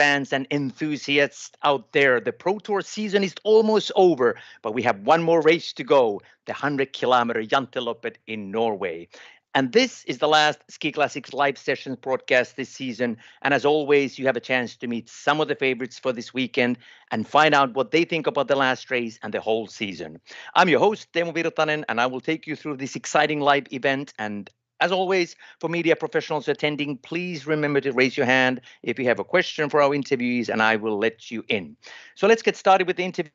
fans and enthusiasts out there. The Pro Tour season is almost over, but we have one more race to go, the 100-kilometer Janteloppet in Norway. And this is the last Ski Classics live sessions broadcast this season. And as always, you have a chance to meet some of the favorites for this weekend and find out what they think about the last race and the whole season. I'm your host, Teemu Virtanen, and I will take you through this exciting live event. And as always, for media professionals attending, please remember to raise your hand if you have a question for our interviewees, and I will let you in. So let's get started with the interview.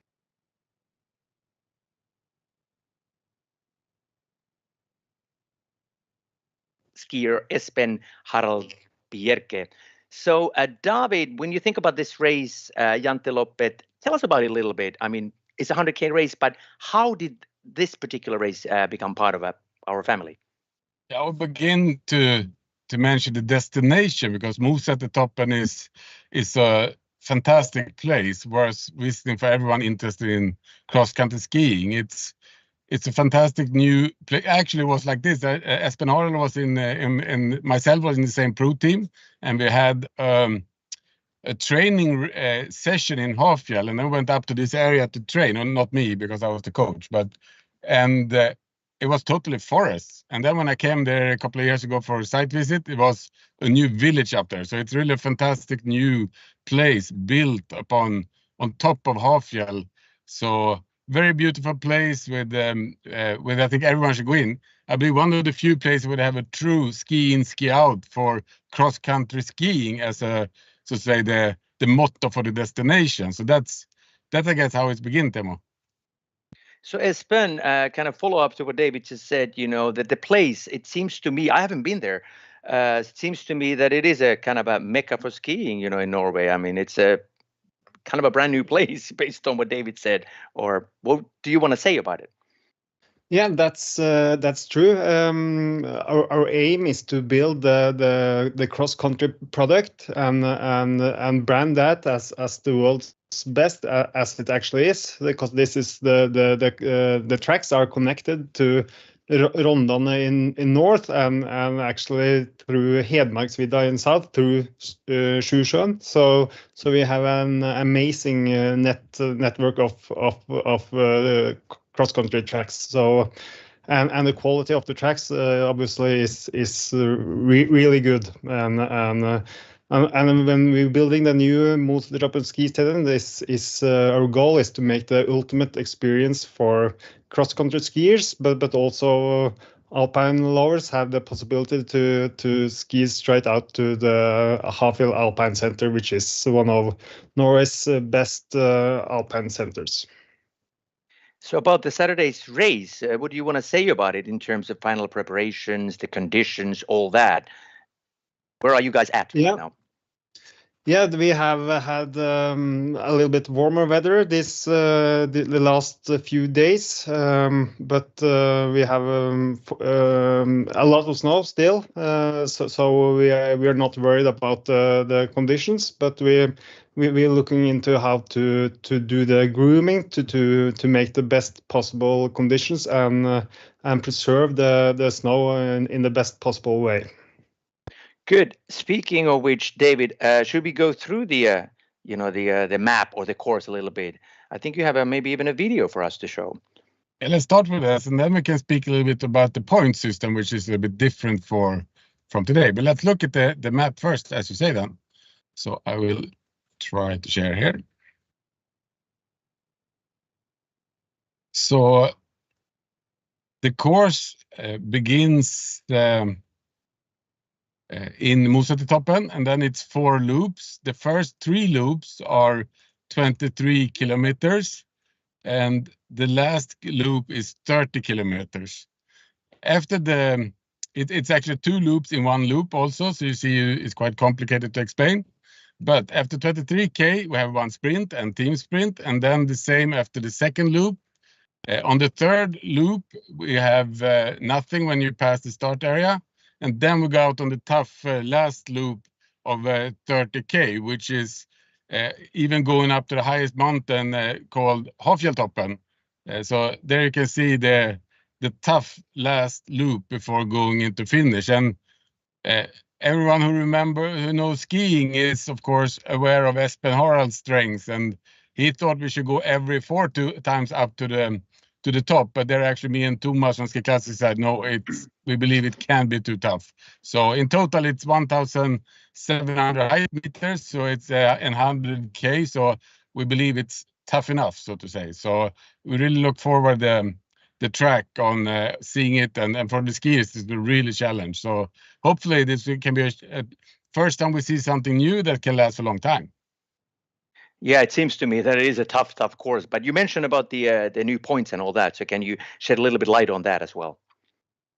Skier Espen Harald Bjerke. So, David, when you think about this race, Janteloppet, tell us about it a little bit. I mean, it's a 100K race, but how did this particular race become part of our family? I will begin to mention the destination, because Mosatoppen is a fantastic place worth visiting for everyone interested in cross-country skiing. It's a fantastic new place. Actually, it was like this. Espen Träldal was in myself was in the same pro team, and we had a training session in Hafjell, and then went up to this area to train. And not me, because I was the coach, it was totally forest. And then when I came there a couple of years ago for a site visit, it was a new village up there. So it's really a fantastic new place built on top of Hafjell. So very beautiful place with I think everyone should go in. I believe one of the few places would have a true ski in, ski out for cross-country skiing as a, so to say, the motto for the destination. So that's I guess how it's begin, Teemu. So Espen, kind of follow up to what David just said, you know, that the place, it seems to me, I haven't been there, it seems to me that it is a kind of a mecca for skiing, you know, in Norway. I mean, it's a kind of a brand new place based on what David said. Or what do you want to say about it? Yeah, that's true. Our aim is to build the cross-country product and brand that as the world's best, as it actually is, because this is the tracks are connected to Rondane in north and actually through Hedmarksvidda in south through Sjusjøen. So we have an amazing network of cross-country tracks. So and the quality of the tracks obviously is really good. And when we're building the new Mosatoppen ski stadium, this is our goal is to make the ultimate experience for cross-country skiers, but also alpine lovers have the possibility to ski straight out to the Hafjell Alpine Center, which is one of Norway's best alpine centers. So about the Saturday's race, what do you want to say about it in terms of final preparations, the conditions, all that? Where are you guys at now? Yeah, we have had a little bit warmer weather the last few days, but we have a lot of snow still, so we are not worried about the conditions, but we're looking into how to do the grooming to make the best possible conditions and preserve the snow in the best possible way. Good. Speaking of which, David, should we go through the map or the course a little bit? I think you have maybe even a video for us to show. Yeah, let's start with this, and then we can speak a little bit about the point system, which is a little bit different from today. But let's look at the map first, as you say then. So I will try to share here. So the course begins in Mosatoppen, and then it's 4 loops. The first 3 loops are 23 kilometers, and the last loop is 30 kilometers. After it's actually 2 loops in 1 loop also, so you see it's quite complicated to explain. But after 23K, we have 1 sprint and team sprint, and then the same after the second loop. On the third loop, we have nothing when you pass the start area. And then we go out on the tough last loop of 30K, which is even going up to the highest mountain called Hafjelltoppen. So there you can see the tough last loop before going into finish. And everyone who knows skiing is, of course, aware of Espen Harald's strengths, and he thought we should go every 2 times up to the top, but they're actually me and Thomas on Ski Classic said no, we believe it can be too tough. So in total, it's 1,700 height meters, so it's 100K. So we believe it's tough enough, so to say. So we really look forward the track on seeing it, and for the skiers, it's a really challenge. So hopefully this can be a first time we see something new that can last a long time. Yeah, it seems to me that it is a tough course. But you mentioned about the new points and all that. So can you shed a little bit light on that as well?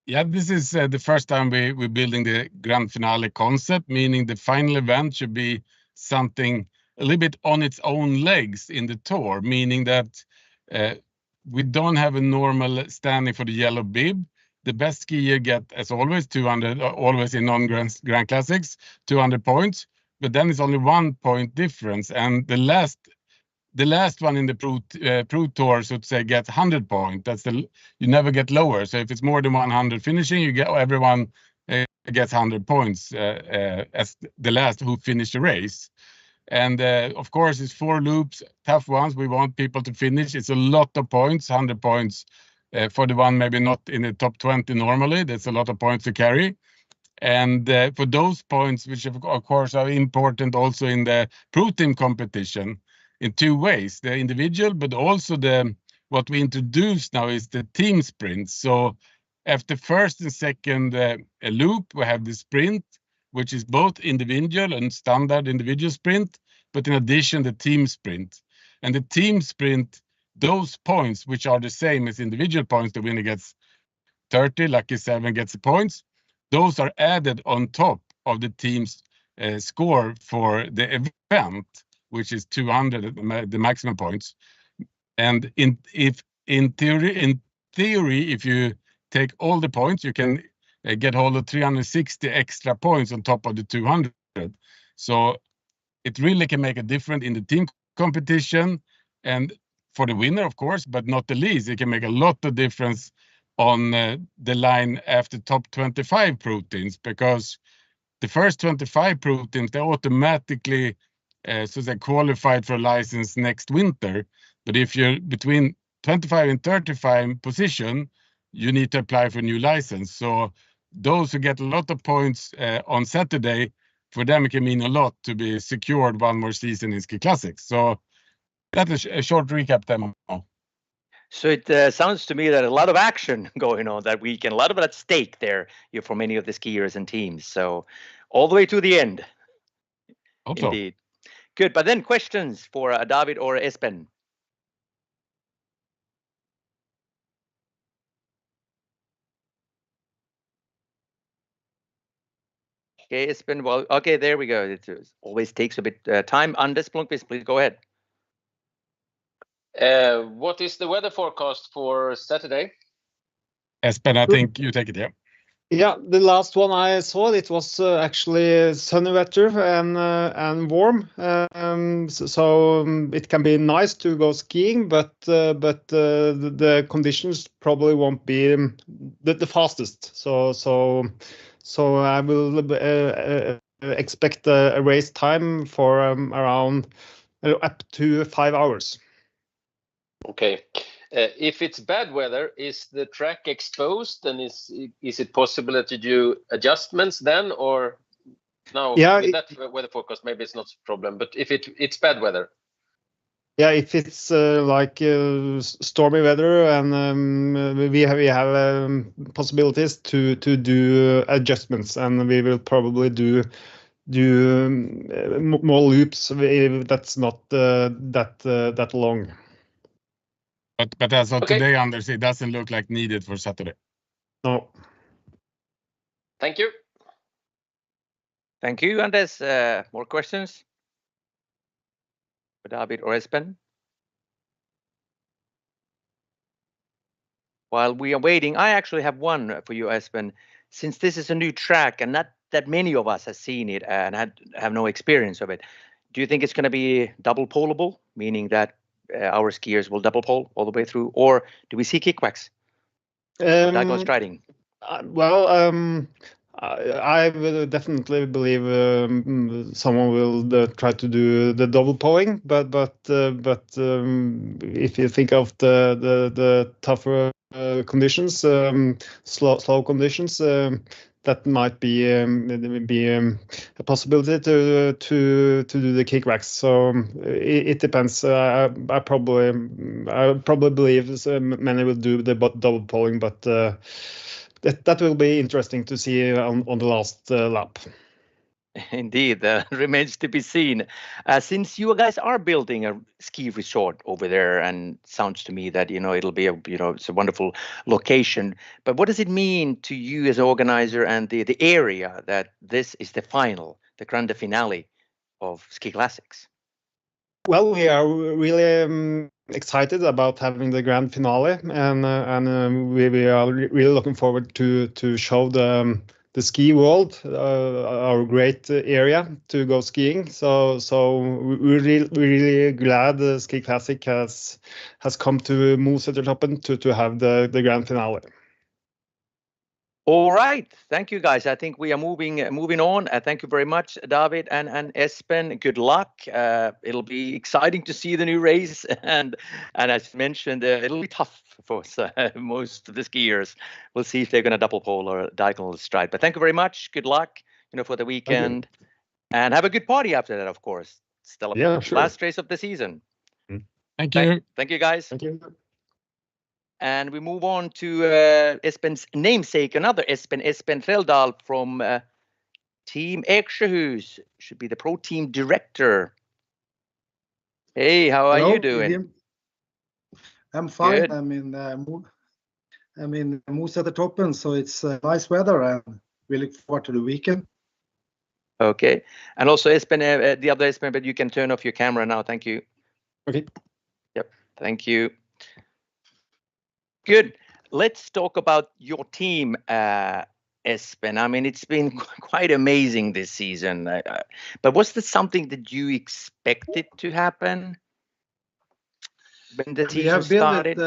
Yeah, this is the first time we're building the grand finale concept, meaning the final event should be something a little bit on its own legs in the tour, meaning that we don't have a normal standing for the yellow bib. The best skier get, as always, 200, always in non-grand classics, 200 points. But then it's only 1 point difference, and the last one in the pro tour, so to say, gets 100 points. That's you never get lower. So if it's more than 100 finishing, everyone gets 100 points as the last who finished the race. And of course, it's 4 loops, tough ones. We want people to finish. It's a lot of points, 100 points for the one maybe not in the top 20 normally. That's a lot of points to carry. And for those points, which of course are important also in the pro team competition, in 2 ways: the individual, but also what we introduced now is the team sprint. So after first and second loop, we have the sprint, which is both individual and standard individual sprint, but in addition, the team sprint. And the team sprint, those points, which are the same as individual points, the winner gets 30, lucky 7 gets the points. Those are added on top of the team's score for the event, which is 200, the maximum points. And in theory, if you take all the points, you can get hold of 360 extra points on top of the 200. So it really can make a difference in the team competition and for the winner, of course, but not the least, it can make a lot of difference on the line after top 25 pro teams, because the first 25 pro teams, they automatically so they qualified for a license next winter. But if you're between 25 and 35 position, you need to apply for a new license. So those who get a lot of points on Saturday, for them it can mean a lot to be secured one more season in Ski Classics. So that is a short recap demo. So it sounds to me that a lot of action going on that weekend, a lot of it at stake there for many of the skiers and teams. So all the way to the end. Hope Indeed. So. Good. But then questions for David or Espen? Okay, Espen. Well, okay, there we go. It always takes a bit time. Anders Blomqvist, please go ahead. What is the weather forecast for Saturday? Espen, I think you take it, yeah. Yeah, the last one I saw, it was actually sunny weather and warm. So it can be nice to go skiing, but the conditions probably won't be the fastest. So I will expect a race time for around up to 5 hours. Okay. If it's bad weather, is the track exposed, and is it possible that you do adjustments then, or no? Yeah, with that weather forecast, maybe it's not a problem. But if it's bad weather, yeah, if it's like stormy weather, and we have possibilities to do adjustments, and we will probably do more loops. That's not that long. But as of today, Anders, it doesn't look like needed for Saturday. No. Thank you. Thank you, Anders. More questions for David or Espen? While we are waiting, I actually have one for you, Espen. Since this is a new track and not that many of us have seen it and have no experience of it, do you think it's going to be double poleable, meaning that our skiers will double pole all the way through, or do we see kickbacks? That goes striding. I will definitely believe someone will try to do the double pulling, but if you think of the tougher conditions, slow conditions, that might be a possibility to do the kickbacks. So it depends. I probably believe many will do the double pulling, but that will be interesting to see on the last lap. Indeed, remains to be seen. Since you guys are building a ski resort over there, and sounds to me that it'll be it's a wonderful location. But what does it mean to you as an organizer and the area that this is the final, the grande finale of Ski Classics? Well, we are really excited about having the grand finale, and we are really looking forward to show the ski world our great area to go skiing. So we're really glad the Ski Classic has come to Mosetertoppen to have the grand finale. All right, thank you guys. I think we are moving on. Thank you very much, David and Espen. Good luck. It'll be exciting to see the new race, and as mentioned, it'll be tough for most of the skiers. We'll see if they're going to double pole or diagonal stride. But thank you very much. Good luck, for the weekend, and have a good party after that. Of course, still last race of the season. Thank you. Thank you, guys. Thank you. And we move on to Espen's namesake, another Espen Träldal from Team Eksjöhus, should be the pro team director. Hey, how are you doing? I'm fine. Good. I'm in Mosetertoppen, so it's nice weather, and we look forward to the weekend. Okay, and also Espen, the other Espen, but you can turn off your camera now. Thank you. Okay. Yep. Thank you. Good. Let's talk about your team, Espen. I mean, it's been quite amazing this season. But was this something that you expected to happen when the season started?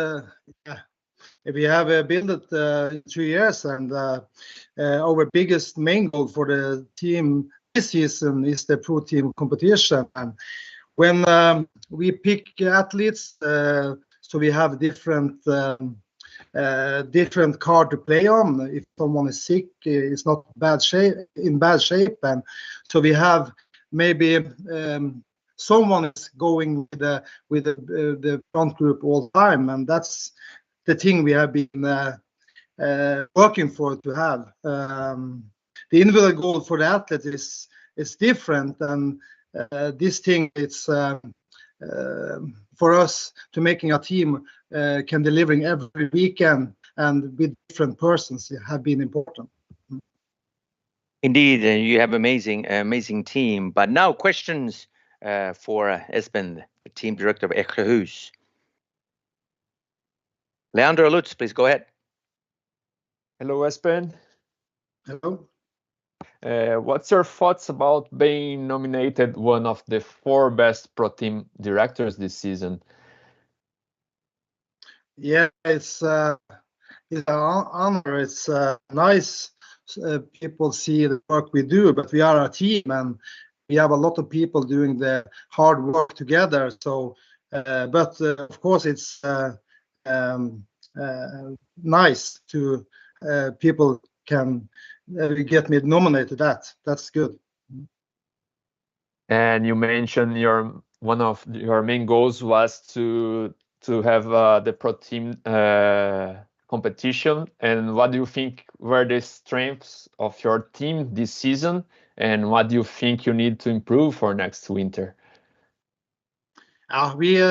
We have built it 2 years, and our biggest main goal for the team this season is the pro team competition. And when we pick athletes, so we have different card to play on. If someone is sick, it's not in bad shape, and so we have maybe someone is going with the front group all the time, and that's the thing we have been working for to have. The individual goal for the athlete is different, and this thing it's for us to making a team can delivering every weekend and with different persons have been important. Indeed, you have amazing team. But now questions for Espen, the team director of Eksjöhus. Leandro Lutz, please go ahead. Hello, Espen. Hello. What's your thoughts about being nominated one of the 4 best pro team directors this season? Yeah, it's an honor. It's nice people see the work we do, but we are a team and we have a lot of people doing the hard work together. So, but of course, it's nice to people can get me nominated. That's good. And you mentioned one of your main goals was to have the pro team competition. And what do you think were the strengths of your team this season, and what do you think you need to improve for next winter? We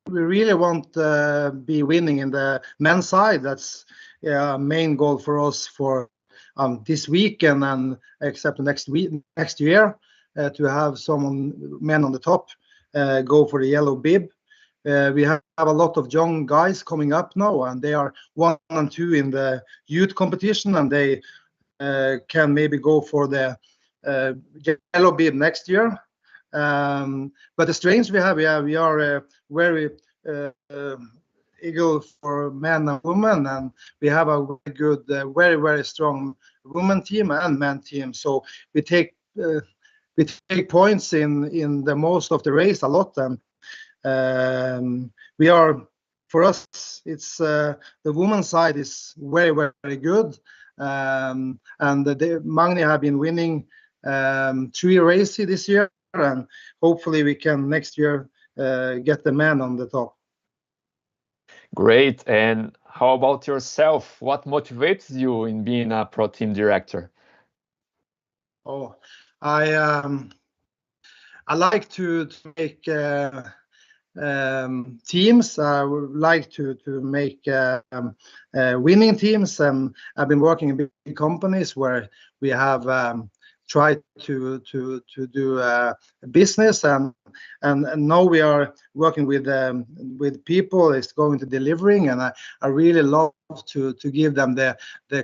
really want to be winning in the men's side. That's a main goal for us for this weekend and except next year to have some men on the top go for the yellow bib. We have a lot of young guys coming up now, and they are 1 and 2 in the youth competition, and they can maybe go for the yellow bib next year. But the strengths we have, we are very eagle for men and women, and we have a very good, very strong women team and men team. So we take points in the most of the race a lot, and we are, for us, it's the women's side is very, very good, and the Magni have been winning 3 races this year, and hopefully we can next year get the men on the top. Great. And how about yourself? What motivates you in being a pro team director? Oh, I like to make teams. I would like to make winning teams, and I've been working in big companies where we have tried to do business, and now we are working with people. It's going to delivering, and I really love to give them the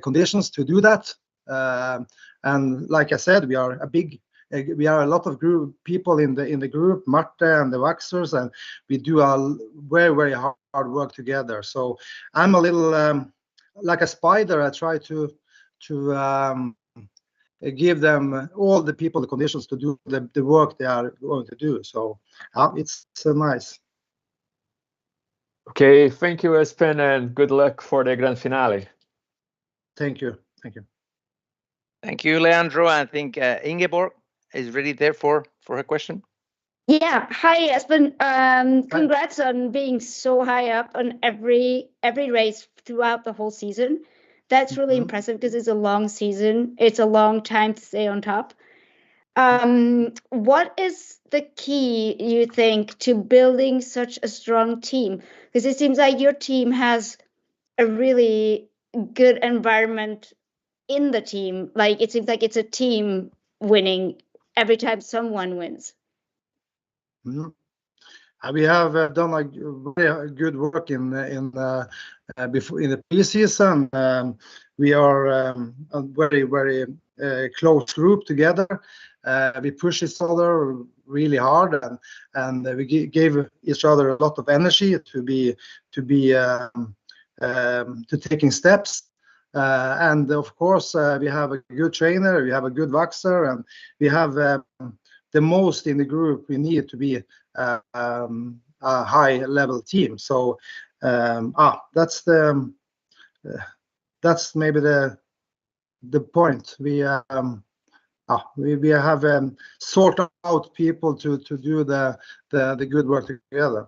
conditions to do that. And like I said, we are a lot of people in the group, Marte and the Waxers, and we do a very, very hard work together. So I'm a little like a spider. I try to give them, all the people, the conditions to do the work they are going to do. So it's nice. Okay, thank you, Espen, and good luck for the grand finale. Thank you. Thank you. Thank you, Leandro. I think Ingeborg is ready there for her question. Yeah. Hi, Espen. Congrats on being so high up on every race throughout the whole season. That's really impressive because it's a long season. It's a long time to stay on top. What is the key, you think, to building such a strong team? Because it seems like your team has a really good environment in the team. Like, it seems like it's a team winning every time someone wins. We have done a very good work in the pre-season. We are a very, very close group together. We push each other really hard, and we gave each other a lot of energy to taking steps. And of course, we have a good trainer, we have a good Waxer, and we have the most in the group we need to be a high-level team. So that's maybe the point. We have sorted out people to do the good work together.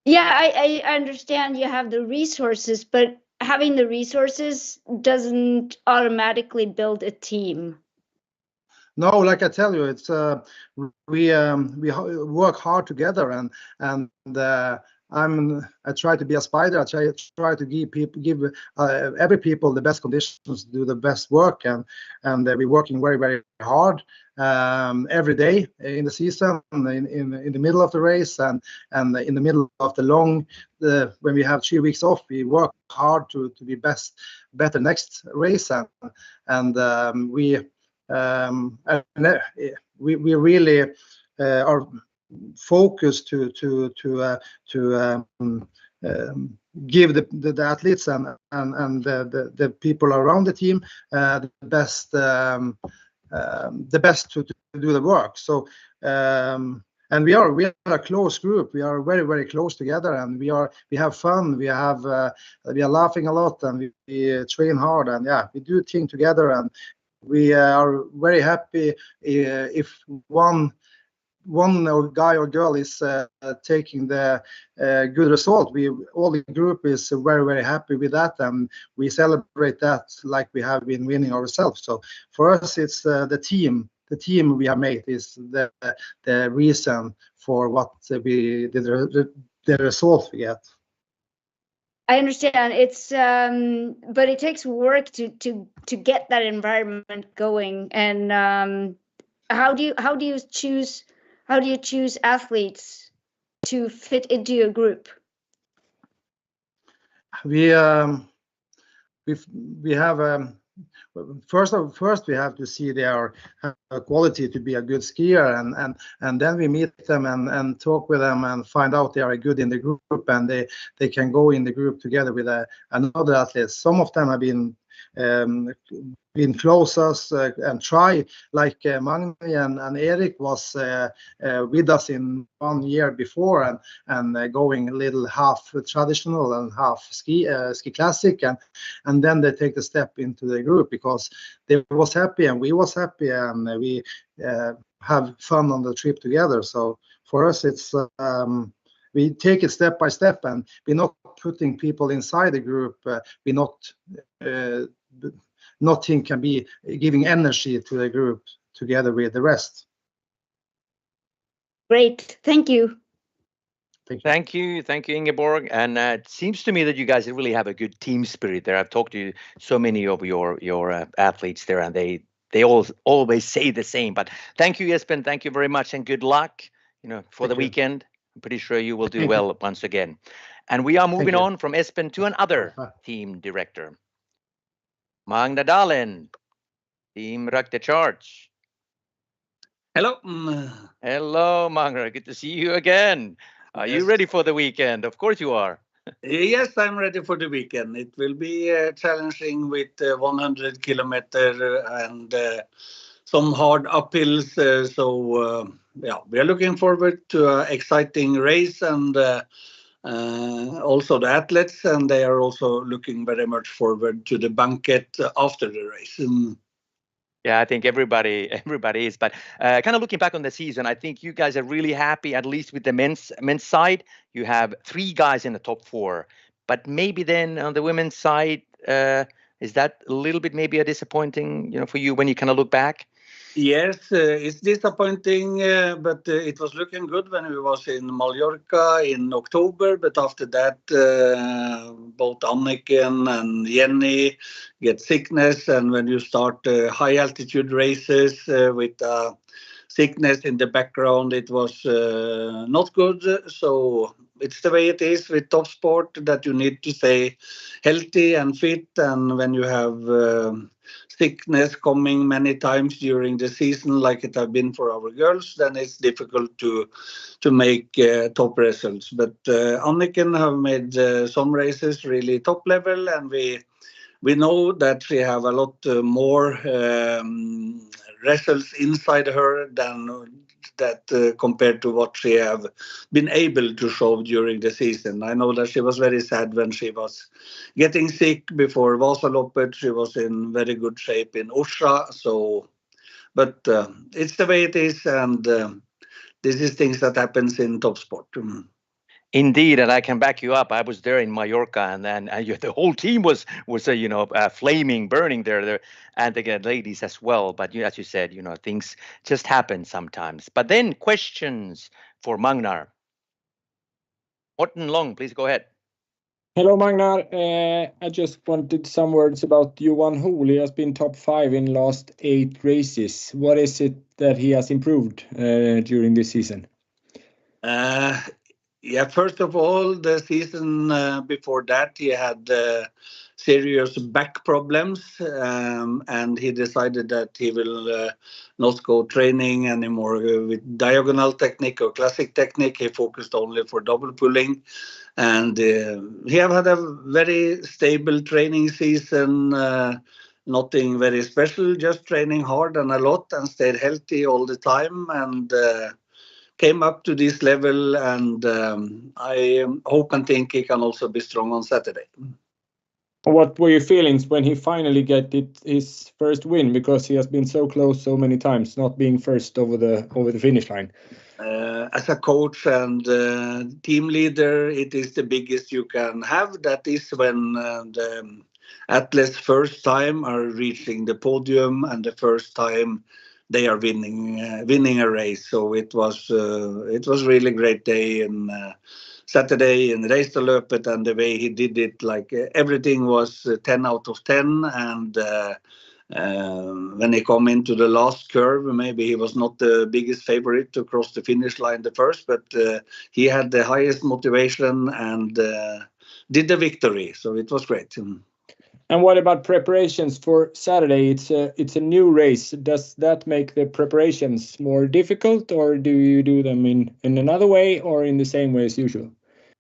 Yeah, I understand you have the resources, but having the resources doesn't automatically build a team. No, like I tell you, it's we work hard together, and I try to be a spider. I try to give every people the best conditions to do the best work, and we're working very, very hard every day in the season, in the middle of the race, and in the middle of the long when we have 3 weeks off, we work hard to be better next race, and we really are focused to give the athletes and the people around the team the best to do the work. So and we are a close group. We are very, very close together, and we have fun. We are laughing a lot, and we train hard, and we do things together, and we are very happy if one guy or girl is taking the good result. All the group is very, very happy with that, and we celebrate that like we have been winning ourselves. So for us, it's the team we have made is the reason for what we did, the result we get. I understand. It's but it takes work to get that environment going. And how do you choose athletes to fit into your group? We have first we have to see their quality to be a good skier, and then we meet them and talk with them and find out they are good in the group, and they can go in the group together with another athlete. Some of them have been been closest and try like Magni and Erik was with us in 1 year before and going a little half traditional and half ski classic and then they take the step into the group because they was happy and we was happy and we have fun on the trip together. So for us it's we take it step by step and we're not putting people inside the group. We're not nothing can be giving energy to the group together with the rest. Great, thank you. Thank you, Ingeborg. And it seems to me that you guys really have a good team spirit there. I've talked to so many of your athletes there, and they always say the same. But thank you, Espen. Thank you very much, and good luck. For the weekend. I'm pretty sure you will do well once again. And we are moving on from Espen to another team director. Magnar Dalen, Team Ragde Charge. Hello. Hello, Magnar. Good to see you again. Are you ready for the weekend? Of course you are. Yes, I'm ready for the weekend. It will be challenging with 100 kilometers and some hard uphills. Yeah, we are looking forward to an exciting race and also the athletes, and they are also looking very much forward to the banquet after the race. Yeah, I think everybody is. But kind of looking back on the season, I think you guys are really happy, at least with the men's side. You have 3 guys in the top 4. But maybe then on the women's side, is that a little bit maybe a disappointing, for you when you kind of look back? Yes, it's disappointing, but it was looking good when we was in Mallorca in October. But after that, both Annikken and Jenny get sickness. And when you start high altitude races with sickness in the background, it was not good. So it's the way it is with top sport, that you need to stay healthy and fit. And when you have sickness coming many times during the season, like it have been for our girls, then it's difficult to make top results. But Annikken have made some races really top level, and we know that she have a lot more results inside her than that compared to what she have been able to show during the season. I know that she was very sad when she was getting sick before Vasaloppet. She was in very good shape in Øyre. But it's the way it is, and this is things that happens in top sport. Indeed, and I can back you up. I was there in Mallorca, and then the whole team was flaming, burning there, and again, ladies as well. But as you said, things just happen sometimes. But then questions for Magnar. Morten Long, please go ahead. Hello, Magnar. I just wanted some words about Johan Hoel. He has been top 5 in last 8 races. What is it that he has improved during this season? Yeah, first of all, the season before that, he had serious back problems, and he decided that he will not go training anymore with diagonal technique or classic technique. He focused only for double pulling, and he have had a very stable training season. Nothing very special, just training hard and a lot, and stayed healthy all the time, and came up to this level, and I hope and think he can also be strong on Saturday. What were your feelings when he finally got his first win? Because he has been so close so many times, not being first over the finish line. As a coach and team leader, it is the biggest you can have. That is when the athletes first time are reaching the podium and the first time they are winning a race. So it was really great day in Saturday in Janteloppet, and the way he did it, like everything was 10 out of 10. And when he come into the last curve, maybe he was not the biggest favorite to cross the finish line the first, but he had the highest motivation and did the victory. So it was great. And what about preparations for Saturday? It's a new race. Does that make the preparations more difficult, or do you do them in another way or in the same way as usual?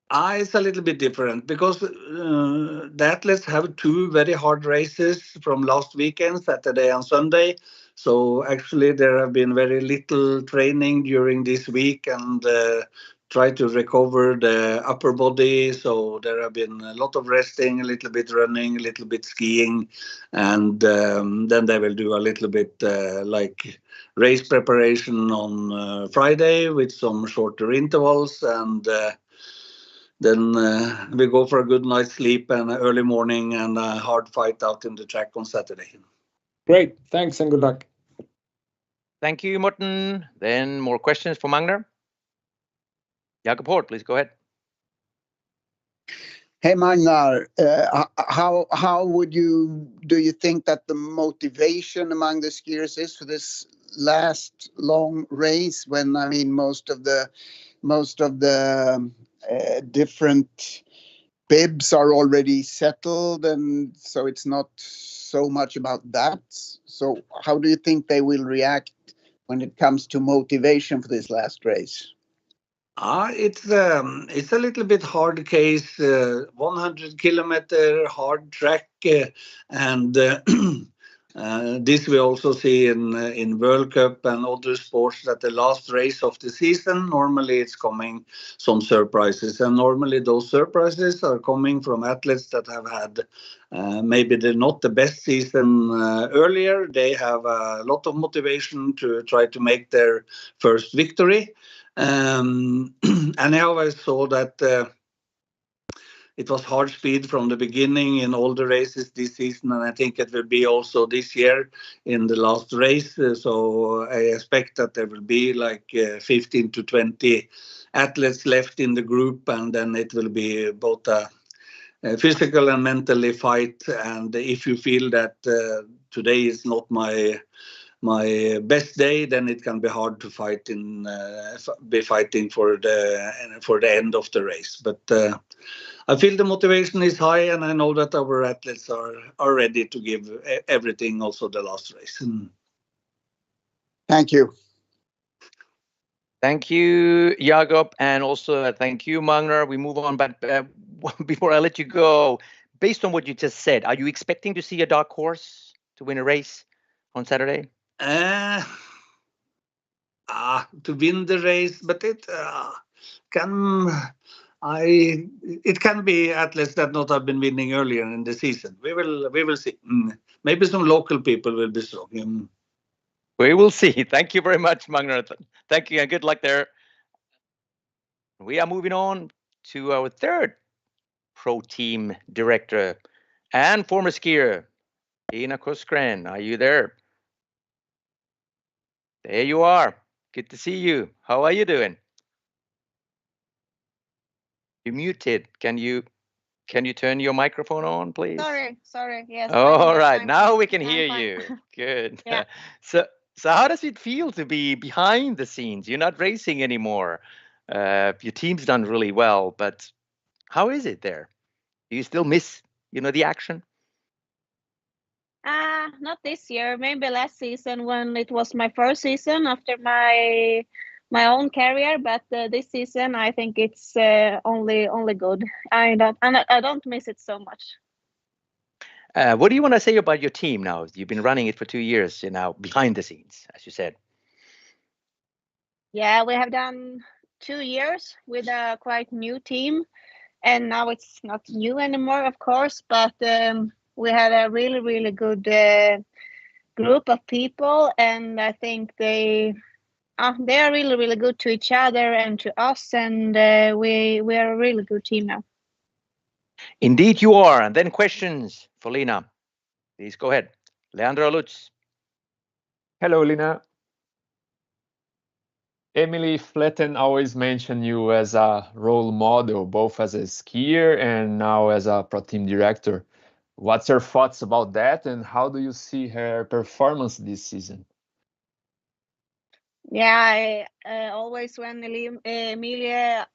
It's a little bit different because the athletes have two very hard races from last weekend, Saturday and Sunday. So actually there have been very little training during this week and try to recover the upper body. So there have been a lot of resting, a little bit running, a little bit skiing. And then they will do a little bit like race preparation on Friday with some shorter intervals. And then we go for a good night's sleep and early morning and a hard fight out in the track on Saturday. Great. Thanks and good luck. Thank you, Morten. Then more questions for Magnar. Jakob Hort, please go ahead. Hey Magnar, how do you think that the motivation among the skiers is for this last long race? When I mean most of the different bibs are already settled, and so it's not so much about that. So how do you think they will react when it comes to motivation for this last race? It's a little bit hard case, 100-kilometer hard track, and this we also see in World Cup and other sports that the last race of the season, normally it's coming some surprises, and normally those surprises are coming from athletes that have had maybe they're not the best season earlier. They have a lot of motivation to try to make their first victory. And I always saw that it was hard speed from the beginning in all the races this season, and I think it will be also this year in the last race. So I expect that there will be like 15 to 20 athletes left in the group, and then it will be both a physical and mentally fight. And if you feel that today is not my best day, then it can be hard to fight be fighting for the end of the race. But I feel the motivation is high, and I know that our athletes are ready to give everything also the last race. Thank you. Thank you, Jakob, and also thank you, Magnar. We move on, but before I let you go, based on what you just said, are you expecting to see a dark horse to win a race on Saturday? To win the race, but it can be athletes that not have been winning earlier in the season. We will see. Maybe some local people will be strong. We will see. Thank you very much, Magnar. Thank you and good luck there. We are moving on to our third pro team director and former skier, Lina Korsgren. Are you there? There you are. Good to see you. How are you doing? You're muted. Can you turn your microphone on, please? Sorry. Yes. All right. Now we can hear you. Good. Yeah. So how does it feel to be behind the scenes? You're not racing anymore. Your team's done really well, but how is it there? Do you still miss, the action? Not this year. Maybe last season when it was my first season after my own career. But this season, I think it's only good. I don't miss it so much. What do you want to say about your team now? You've been running it for 2 years now, behind the scenes, as you said. Yeah, we have done 2 years with a quite new team, and now it's not new anymore, of course, but we had a really, really good group of people, and I think they are really, really good to each other and to us, and we are a really good team now. Indeed you are. And then questions for Lina. Please go ahead. Leandro Lutz. Hello, Lina. Emilie Fleten always mentioned you as a role model, both as a skier and now as a pro team director. What's your thoughts about that, and how do you see her performance this season? Yeah, I always when Emilia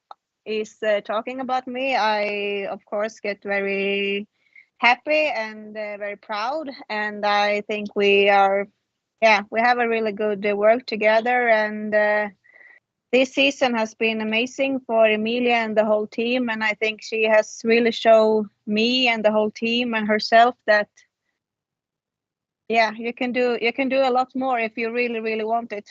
is talking about me, I of course get very happy and very proud, and I think we have a really good work together, and This season has been amazing for Emilia and the whole team, and I think she has really shown me and the whole team and herself that, yeah, you can do a lot more if you really, really want it.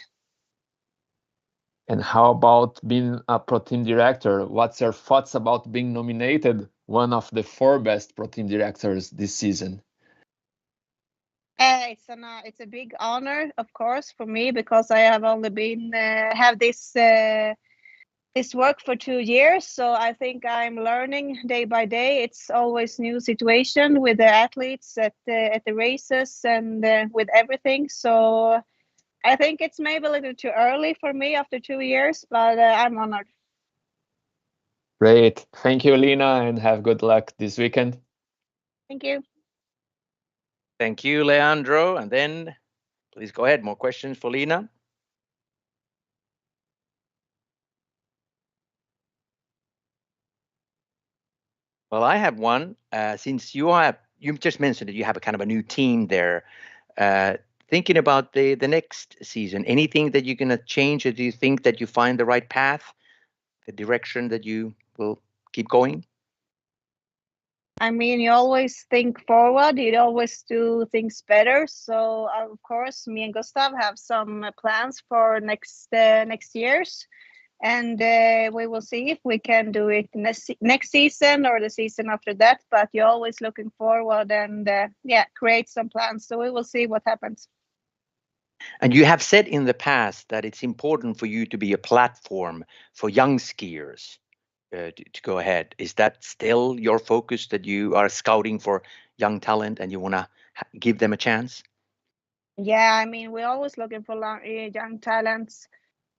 And how about being a pro team director? What's your thoughts about being nominated one of the 4 best pro team directors this season? It's a big honor, of course, for me, because I have only been have this work for 2 years. So I think I'm learning day by day. It's always new situation with the athletes at the races and with everything. So I think it's maybe a little too early for me after 2 years, but I'm honored. Great. Thank you, Lina, and have good luck this weekend. Thank you. Thank you, Leandro. And then please go ahead. More questions for Lina? Well, I have one. Since you just mentioned that you have a kind of a new team there, thinking about the next season, anything that you're going to change, or do you think that you find the right path, the direction that you will keep going? I mean, you always think forward. You always do things better. So, of course, me and Gustav have some plans for next years, and we will see if we can do it next season or the season after that. But you're always looking forward and create some plans. So we will see what happens. And you have said in the past that it's important for you to be a platform for young skiers. To go ahead. Is that still your focus, that you are scouting for young talent and you want to give them a chance? Yeah, I mean, we're always looking for young talents.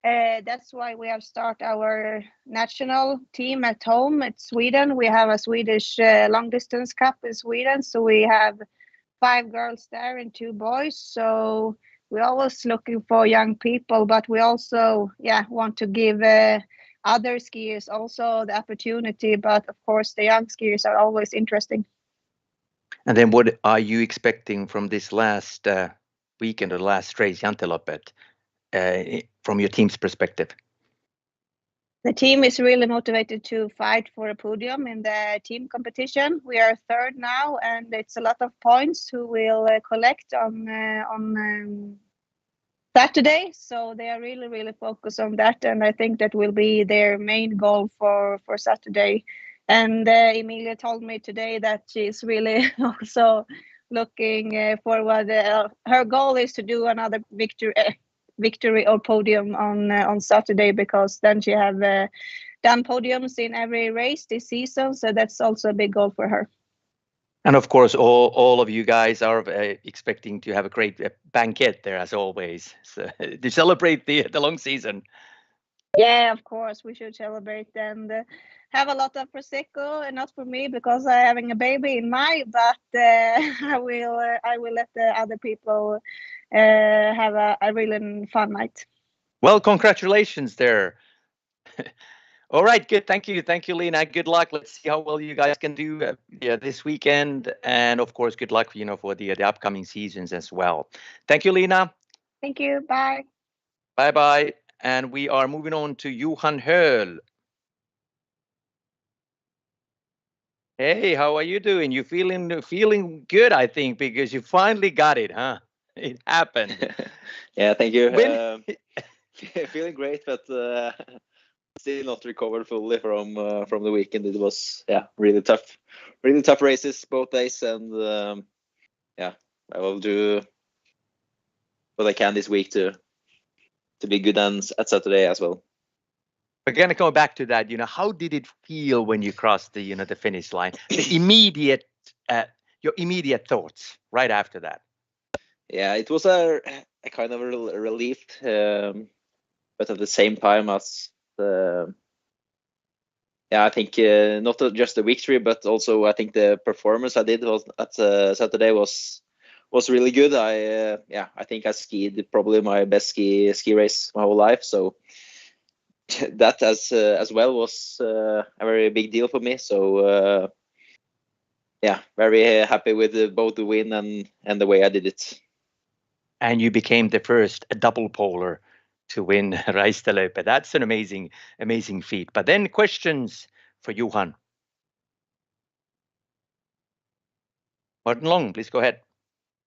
That's why we have started our national team at home at Sweden. We have a Swedish long distance cup in Sweden. So we have 5 girls there and 2 boys. So we're always looking for young people, but we also want to give other skiers also the opportunity, but of course the young skiers are always interesting. And then what are you expecting from this last weekend or last race, Janteloppet, from your team's perspective? The team is really motivated to fight for a podium in the team competition. We are 3rd now, and it's a lot of points who will collect on Saturday, so they are really, really focused on that, and I think that will be their main goal for Saturday. And Emilia told me today that she's really also looking forward. Her goal is to do another victory or podium on Saturday, because then she have done podiums in every race this season, so that's also a big goal for her. And of course, all of you guys are expecting to have a great banquet there, as always, so, to celebrate the long season. Yeah, of course, we should celebrate and have a lot of prosecco, and not for me because I'm having a baby in May, but I will let the other people have a really fun night. Well, congratulations there. All right, good. Thank you, Lina. Good luck. Let's see how well you guys can do this weekend, and of course, good luck, for the upcoming seasons as well. Thank you, Lina. Thank you. Bye. Bye. And we are moving on to Johan Hoel. Hey, how are you doing? You feeling good, I think, because you finally got it, huh? It happened. Yeah, thank you. Feeling great, but still not recovered fully from the weekend. It was really tough races both days, and I will do what I can this week to be good at Saturday as well. We're gonna go back to that. How did it feel when you crossed the the finish line? The immediate, your immediate thoughts right after that. Yeah, it was a kind of a relief, but at the same time as I think not just the victory, but also I think the performance I did at Saturday was really good. I think I skied probably my best ski race my whole life, so that as well was a very big deal for me. So very happy with both the win and the way I did it. And you became the first double poler to win Ragde. That's an amazing feat. But then questions for Johan. Martin Long, please go ahead.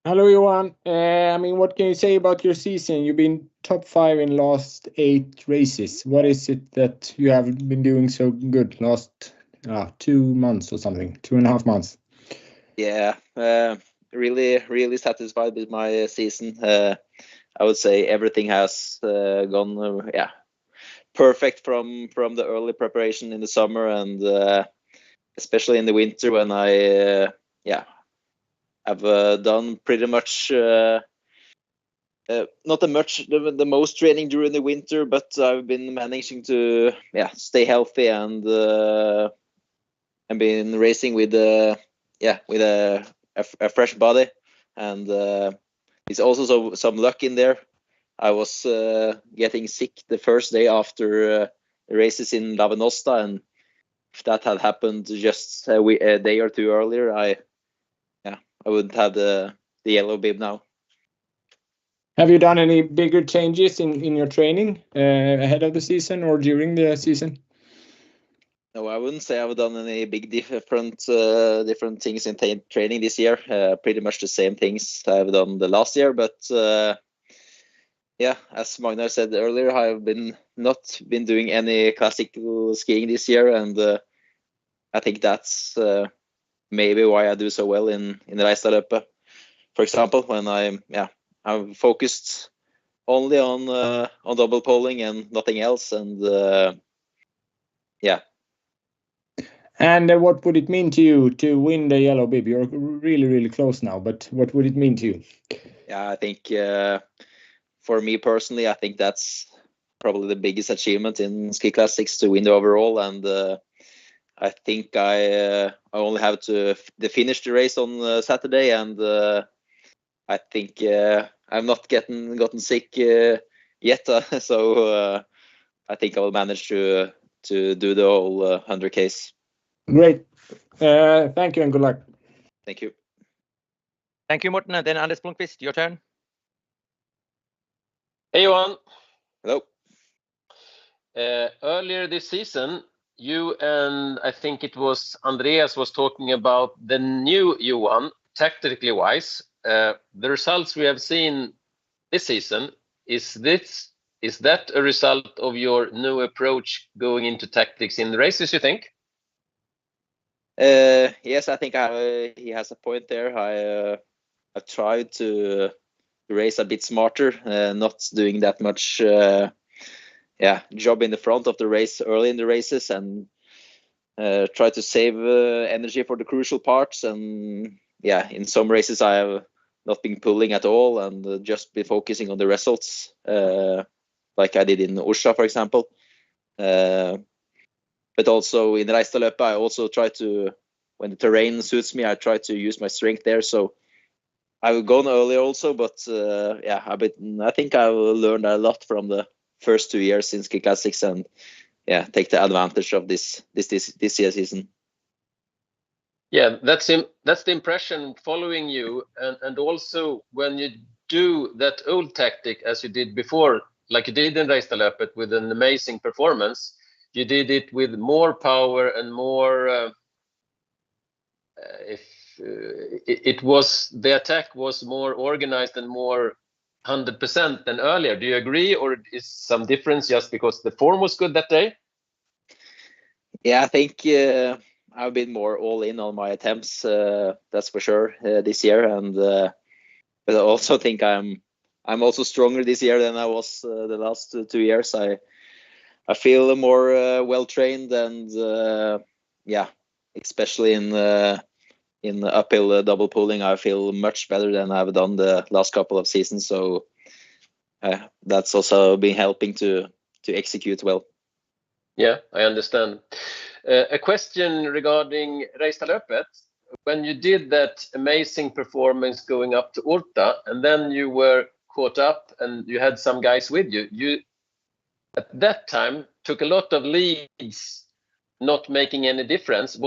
Hello, Johan. I mean, what can you say about your season? You've been top 5 in last 8 races. What is it that you have been doing so good last 2 months or something, 2.5 months? Yeah, really satisfied with my season. I would say everything has gone perfect from the early preparation in the summer, and especially in the winter when I have done pretty much not the most training during the winter, but I've been managing to stay healthy and been racing with a fresh body, and it's also some luck in there. I was getting sick the first day after races in Lavenosta, and if that had happened just a day or two earlier, I wouldn't have the yellow bib now. Have you done any bigger changes in your training ahead of the season or during the season? No, I wouldn't say I've done any big different things in training this year. Pretty much the same things I've done the last year, but as Magnar said earlier, I've not been doing any classical skiing this year, and I think that's maybe why I do so well in the Ragde. For example, when I'm focused only on double poling and nothing else, and And what would it mean to you to win the yellow bib? You're really close now, but what would it mean to you? Yeah, I think for me personally, I think that's probably the biggest achievement in ski classics, to win the overall, and I think I only have to finish the race on Saturday, and I think I've not gotten sick yet, so I think I will manage to do the whole 100 Ks. Great. Thank you and good luck. Thank you. Thank you, Morten. And then Anders Blomqvist, your turn. Hey, Johan. Hello. Earlier this season, you and I think it was Andreas was talking about the new Johan, tactically wise. The results we have seen this season, is that a result of your new approach going into tactics in the races, you think? Yes, I think he has a point there. I tried to race a bit smarter, not doing that much job in the front of the race early in the races, and try to save energy for the crucial parts. And in some races I have not been pulling at all and just be focusing on the results, like I did in Orsa, for example. But also in Ragde, I also try to, when the terrain suits me, I try to use my strength there. So I've gone earlier also, but I think I've learned a lot from the first 2 years in ski classics, and take the advantage of this year's season. Yeah, that's the impression following you, and also when you do that old tactic as you did before, like you did in Ragde with an amazing performance. You did it with more power and more. The attack was more organized and more 100% than earlier. Do you agree, or is some difference just because the form was good that day? Yeah, I think I've been more all in on my attempts. That's for sure this year, and but I also think I'm also stronger this year than I was the last 2 years. I feel more well trained, and especially in uphill double pulling, I feel much better than I've done the last couple of seasons. So that's also been helping to execute well. Yeah, I understand. A question regarding Ragde. When you did that amazing performance going up to Orta, and then you were caught up and you had some guys with you, you at that time took a lot of leads, not making any difference.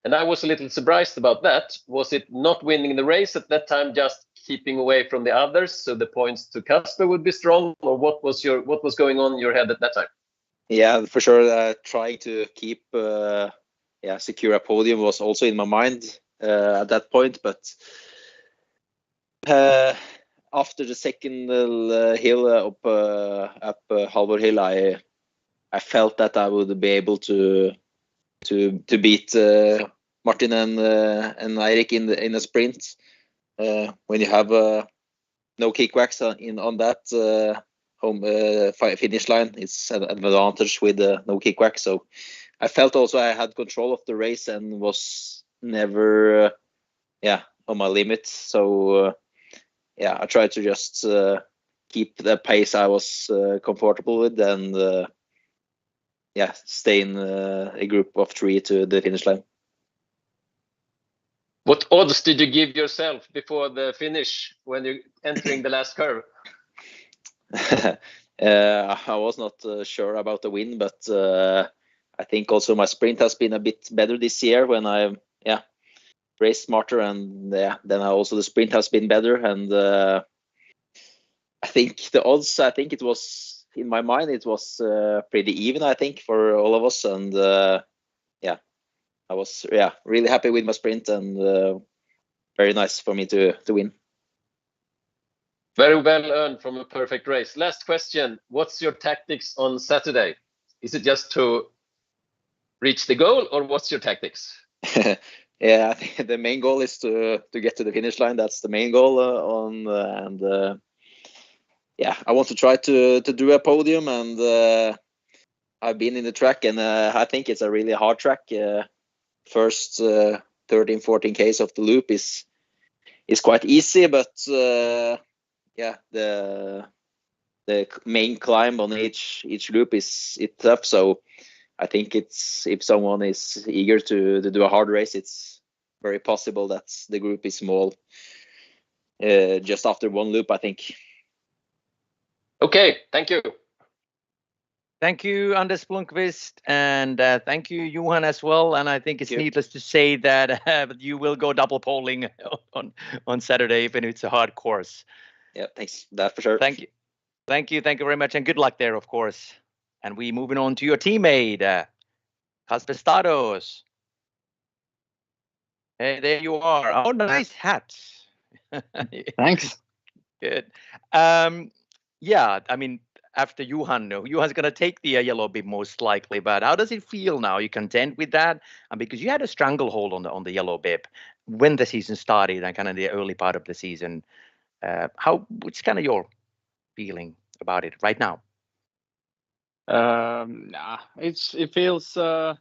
And I was a little surprised about that. Was it not winning the race at that time, just keeping away from the others so the points to Casper would be strong, or what was going on in your head at that time? Yeah, for sure. Trying to keep secure a podium was also in my mind at that point, but after the second hill up Halvor Hill, I felt that I would be able to beat Martin and Eirik in a sprint. When you have no kickbacks on that home finish line, it's an advantage with no kickback. So I felt also I had control of the race and was never on my limit. So I tried to just keep the pace I was comfortable with and stay in a group of 3 to the finish line. What odds did you give yourself before the finish when you're entering the last curve? I was not sure about the win, but I think also my sprint has been a bit better this year when I raced smarter, and then also the sprint has been better. And I think the odds, it was in my mind, it was pretty even, I think, for all of us. And I was really happy with my sprint, and very nice for me to win. Very well earned from a perfect race. Last question. What's your tactics on Saturday? Is it just to reach the goal, or what's your tactics? I think the main goal is to get to the finish line. That's the main goal I want to try to do a podium, and I've been in the track, and I think it's a really hard track. First 13-14 Ks of the loop is quite easy, but the main climb on each loop is tough. So I think if someone is eager to do a hard race, it's very possible that the group is small just after one loop, I think. Okay, thank you. Thank you, Anders Blomqvist, and thank you, Johan, as well. And I think it's needless to say that you will go double polling on Saturday, even if it's a hard course. Yeah, thanks. That for sure. Thank you very much, and good luck there, of course. And we moving on to your teammate, Casper Stadaas. Hey, there you are. Oh, nice hat. Thanks. Good. I mean, after Johan's going to take the yellow bib most likely, but how does it feel now? You content with that? And because you had a stranglehold on the yellow bib when the season started and kind of the early part of the season, what's kind of your feeling about it right now? It feels that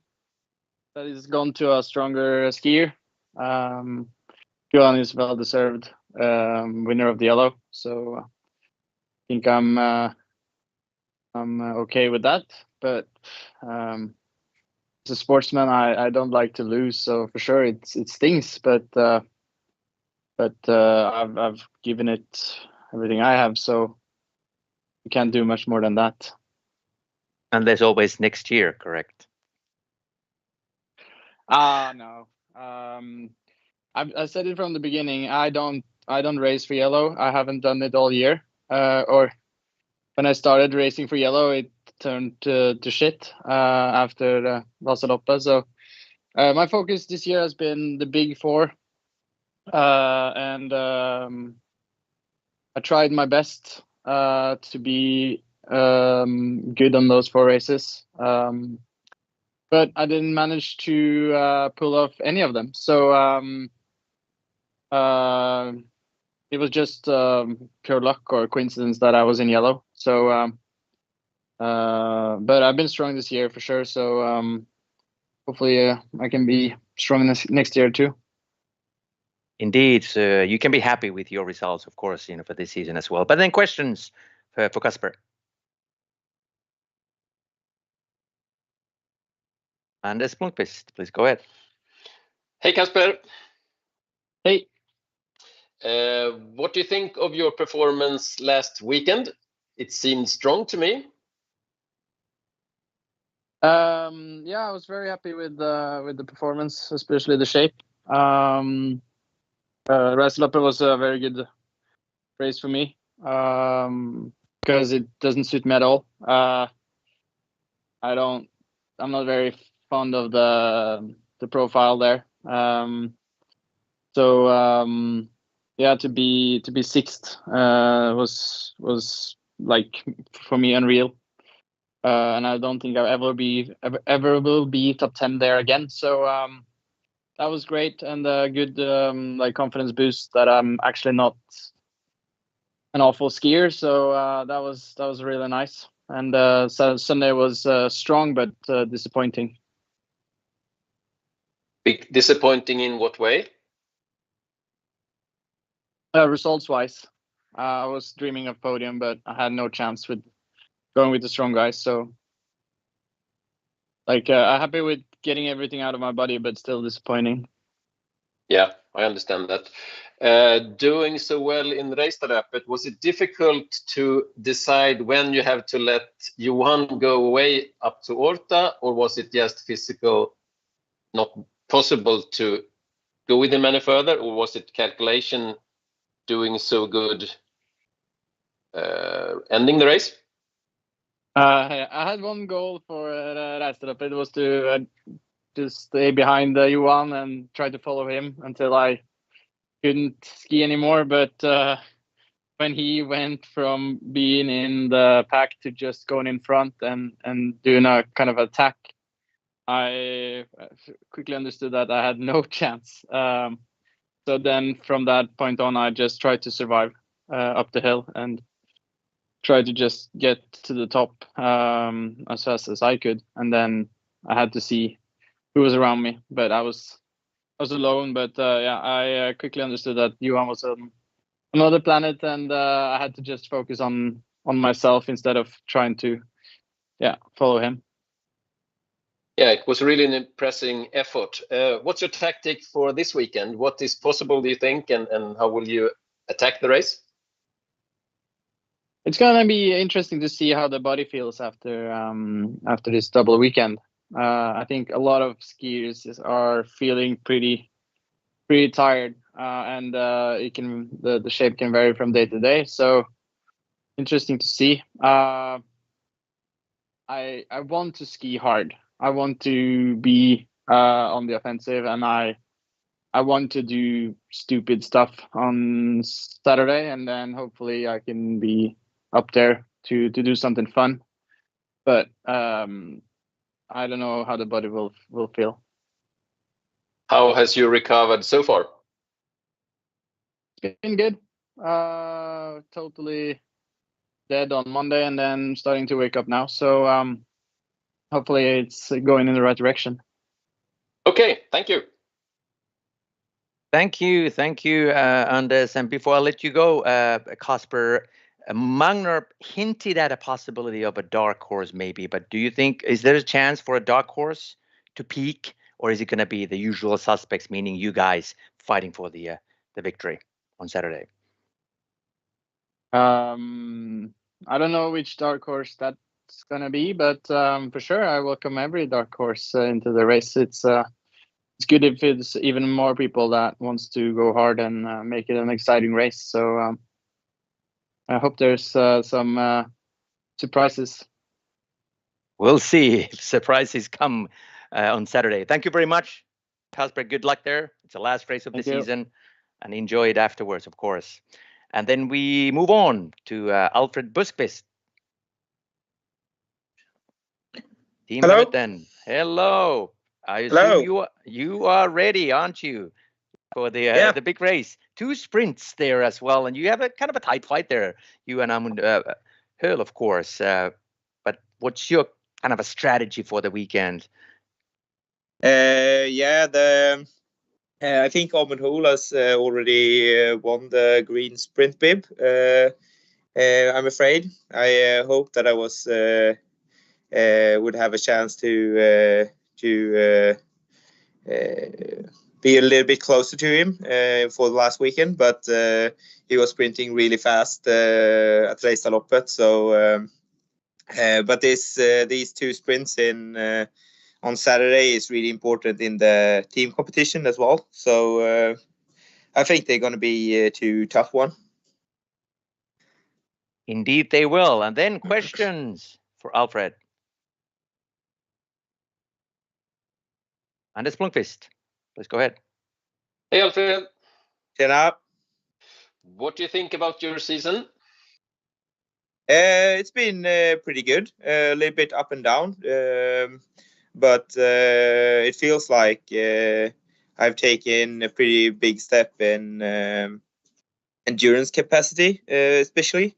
it's gone to a stronger skier. Johan is well deserved winner of the yellow, so I think I'm okay with that. But as a sportsman, I don't like to lose, so for sure it stings. But I've given it everything I have, so you can't do much more than that. And there's always next year, correct? No. I said it from the beginning. I don't race for yellow. I haven't done it all year. Or when I started racing for yellow, it turned to shit after Janteloppet. So my focus this year has been the big four, and I tried my best to be good on those 4 races. But I didn't manage to pull off any of them. So it was just pure luck or coincidence that I was in yellow. So, but I've been strong this year for sure. So hopefully I can be strong next year too. Indeed, so you can be happy with your results, of course, for this season as well. But then questions for Casper. Anders Blomqvist, please go ahead. Hey, Casper. Hey. What do you think of your performance last weekend? It seemed strong to me. I was very happy with the performance, especially the shape. Janteloppet was a very good race for me because it doesn't suit me at all. I'm not very fond of the profile there. To be sixth was like for me unreal. And I don't think I ever will be top 10 there again. So that was great and a good like confidence boost that I'm actually not an awful skier. So that was really nice. And so Sunday was strong but disappointing. Big disappointing in what way? Results wise, I was dreaming of podium, but I had no chance with going with the strong guys. So I'm happy with getting everything out of my body, but still disappointing. Yeah, I understand that. Doing so well in Ragde, was it difficult to decide when you have to let Johan go away up to Orta, or was it just physical, not possible to go with him any further, or was it calculation doing so good ending the race? I had one goal for Ragde. It was to just stay behind Johan and try to follow him until I couldn't ski anymore. But when he went from being in the pack to just going in front and doing a kind of attack, I quickly understood that I had no chance. So then from that point on, I just tried to survive up the hill and try to just get to the top as fast as I could. And then I had to see who was around me, but I was alone. But I quickly understood that Johan was on another planet, and I had to just focus on myself instead of trying to follow him. Yeah, it was really an impressive effort. What's your tactic for this weekend? What is possible, do you think, and how will you attack the race? It's gonna be interesting to see how the body feels after this double weekend. I think a lot of skiers are feeling pretty tired, and the shape can vary from day to day. So interesting to see. I want to ski hard. I want to be on the offensive, and I want to do stupid stuff on Saturday, and then hopefully I can be up there to do something fun. But I don't know how the body will feel. How has you recovered so far? It's been good. Totally dead on Monday and then starting to wake up now. So hopefully it's going in the right direction. Okay, thank you. Thank you, Anders. And before I let you go, Casper, Magnar hinted at a possibility of a dark horse maybe, but do you think, is there a chance for a dark horse to peak, or is it going to be the usual suspects, meaning you guys fighting for the victory on Saturday? I don't know which dark horse that's going to be, but for sure I welcome every dark horse into the race. It's good if it's even more people that wants to go hard and make it an exciting race. So I hope there's some surprises. We'll see if surprises come on Saturday. Thank you very much, Casper. Good luck there. It's the last race of the season, and enjoy it afterwards, of course. And then we move on to Alfred Buskqvist. Team Ramudden. Hello. I assume you are ready, aren't you, for the big race? 2 sprints there as well, and you have a kind of a tight fight there, you and Amund Hoel, of course. But what's your kind of a strategy for the weekend? I think Amund Hoel has already won the green sprint bib. I'm afraid. I hope that I would have a chance to be a little bit closer to him for the last weekend, but he was sprinting really fast at Janteloppet. So, but these 2 sprints on Saturday is really important in the team competition as well. So I think they're going to be 2 tough ones. Indeed, they will. And then questions for Alfred. Anders Blomqvist, please go ahead. Hey, Alfred. Tjena. What do you think about your season? It's been pretty good, a little bit up and down, but it feels like I've taken a pretty big step in endurance capacity, especially,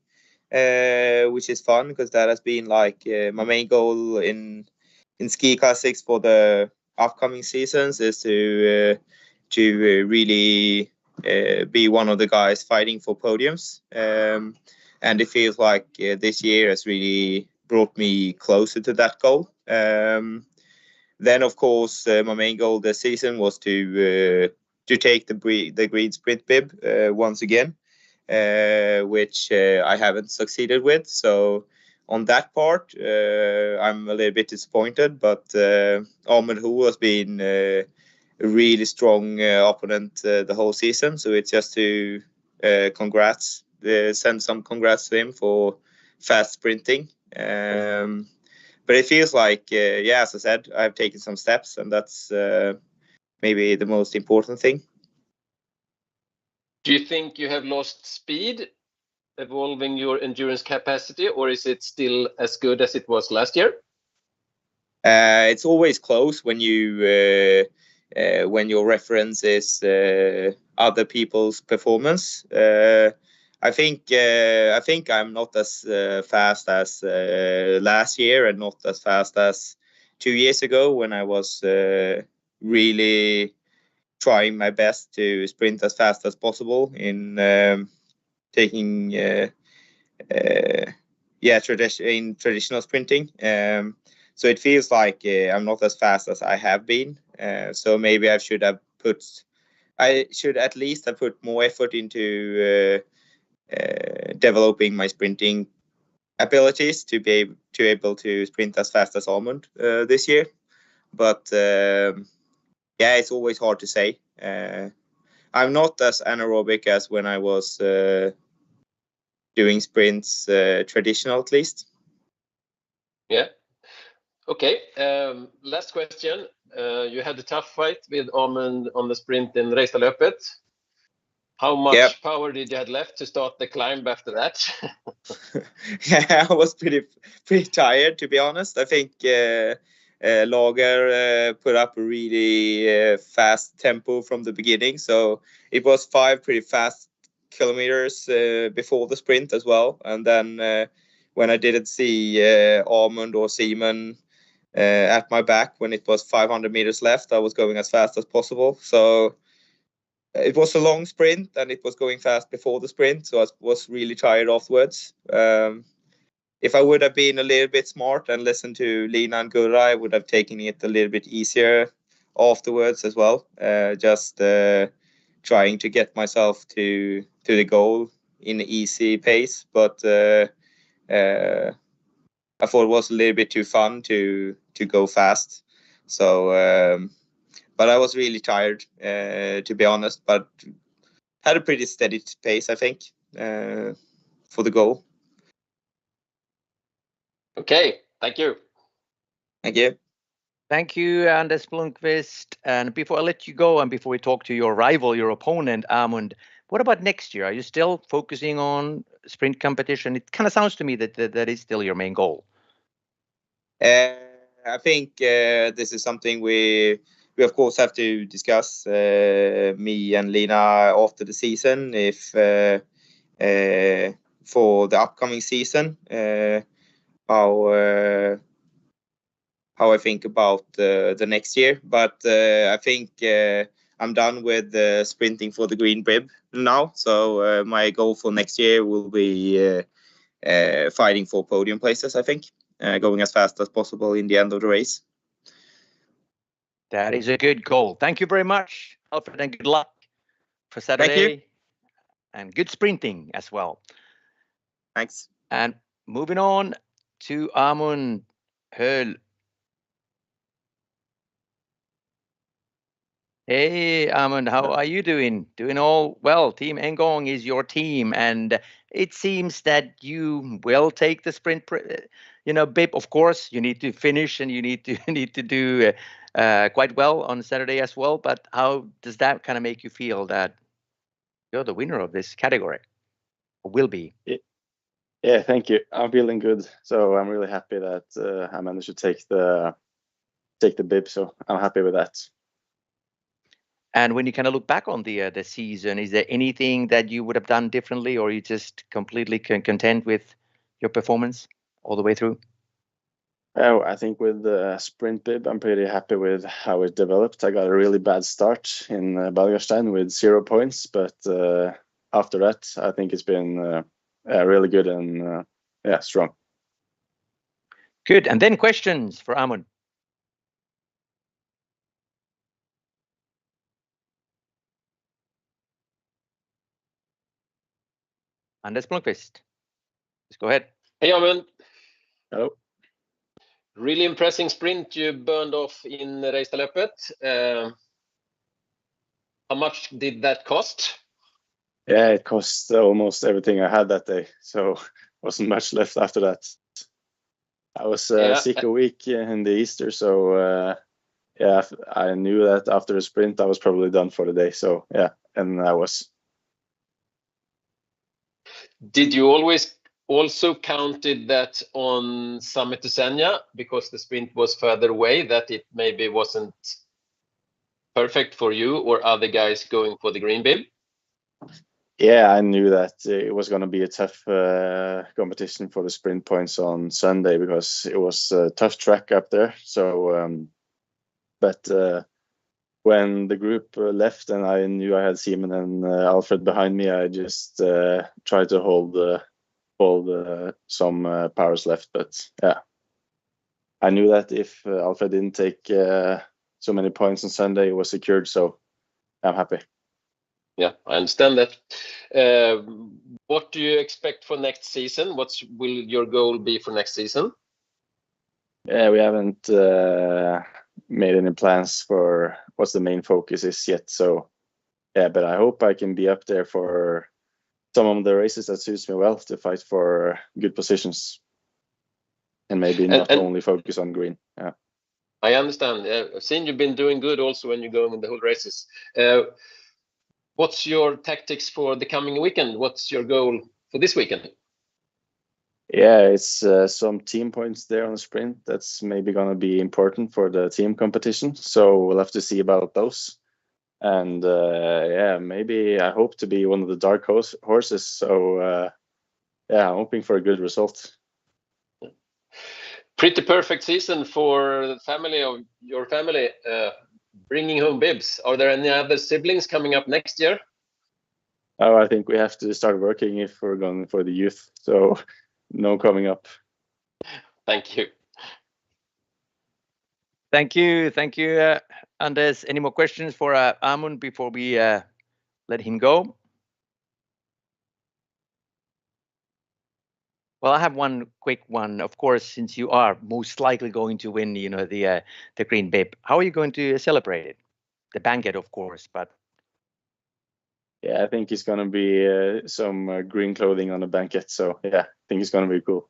which is fun because that has been like my main goal in ski classics for the upcoming seasons is to really be one of the guys fighting for podiums. And it feels like this year has really brought me closer to that goal. Then, of course, my main goal this season was to take the green sprint bib once again, which I haven't succeeded with. So on that part, I'm a little bit disappointed. But Amund Hoel has been a really strong opponent the whole season. So it's just to send some congrats to him for fast sprinting. But it feels like, as I said, I've taken some steps, and that's maybe the most important thing. Do you think you have lost speed, evolving your endurance capacity, or is it still as good as it was last year? It's always close when your reference is other people's performance. I think I'm not as fast as last year and not as fast as 2 years ago when I was really trying my best to sprint as fast as possible in taking traditional sprinting. So it feels like I'm not as fast as I have been. So maybe I should at least have put more effort into developing my sprinting abilities to be able to sprint as fast as Amund this year. But it's always hard to say. I'm not as anaerobic as when I was doing sprints traditional, at least. Yeah. Okay. Last question. You had a tough fight with Amund on the sprint in Ragde. How much power did you have left to start the climb after that? Yeah, I was pretty tired, to be honest. I think Lager put up a really fast tempo from the beginning. So it was 5 pretty fast kilometers before the sprint as well. And then when I didn't see Amund or Simon at my back when it was 500 meters left, I was going as fast as possible. So it was a long sprint and it was going fast before the sprint. So I was really tired afterwards. If I would have been a little bit smart and listened to Lina and Gjere, I would have taken it a little bit easier afterwards as well. Just trying to get myself to the goal in an easy pace. But I thought it was a little bit too fun to go fast. So, but I was really tired, to be honest, but had a pretty steady pace, I think, for the goal. Okay, thank you. Thank you. Thank you, Anders Blomqvist. And before I let you go and before we talk to your rival, your opponent, Amund, what about next year? Are you still focusing on sprint competition? It kind of sounds to me that is still your main goal. I think this is something we of course have to discuss, me and Lina, after the season, if for the upcoming season, how I think about the next year. But I think I'm done with sprinting for the green bib now. So my goal for next year will be fighting for podium places, I think, going as fast as possible in the end of the race. That is a good goal. Thank you very much, Alfred, and good luck for Saturday. Thank you. And good sprinting as well. Thanks. And moving on to Amund Hoel. Hey, Amund, how are you doing? Doing all well. Team Engcon is your team, and it seems that you will take the sprint. Bib, of course, you need to finish and you need to need to do quite well on Saturday as well. But how does that kind of make you feel that you're the winner of this category, or will be? Yeah, thank you. I'm feeling good, so I'm really happy that I managed to take the bib. So I'm happy with that. And when you kind of look back on the season, is there anything that you would have done differently, or are you just completely content with your performance all the way through? Oh, I think with the sprint bib, I'm pretty happy with how it developed. I got a really bad start in Balgarstein with 0 points, but after that, I think it's been really good and strong. Good. And then questions for Amund. Anders Blomqvist. Just go ahead. Hey, Amund. Hello. Really impressive sprint you burned off in Ragde. How much did that cost? Yeah, it cost almost everything I had that day, so wasn't much left after that. I was sick a week in the Easter, so I knew that after the sprint I was probably done for the day. So yeah, and I was. Did you always also counted that on Summit to Senja because the sprint was further away, that it maybe wasn't perfect for you or other guys going for the green bib? Yeah, I knew that it was going to be a tough competition for the sprint points on Sunday because it was a tough track up there. So, but when the group left and I knew I had Simon and Alfred behind me, I just tried to hold some powers left. But yeah, I knew that if Alfred didn't take so many points on Sunday, it was secured. So I'm happy. Yeah, I understand that. What do you expect for next season? What will your goal be for next season? Yeah, we haven't made any plans for what the main focus is yet. So yeah, but I hope I can be up there for some of the races that suits me well to fight for good positions and maybe not only focus on green. Yeah, I understand. I've seen you've been doing good also when you're going in the whole races. What's your tactics for the coming weekend? What's your goal for this weekend? Yeah, it's some team points there on the sprint. That's maybe going to be important for the team competition. So we'll have to see about those. And maybe I hope to be one of the dark horses. So I'm hoping for a good result. Pretty perfect season for the family of your family. Bringing home bibs. Are there any other siblings coming up next year? Oh, I think we have to start working if we're going for the youth. So no coming up. Thank you. Thank you. Thank you, Anders. Any more questions for Amund before we let him go? Well, I have one quick one. Of course, since you are most likely going to win, the green bib, how are you going to celebrate it? The banquet, of course, but. Yeah, I think it's going to be some green clothing on the banquet. So yeah, I think it's going to be cool.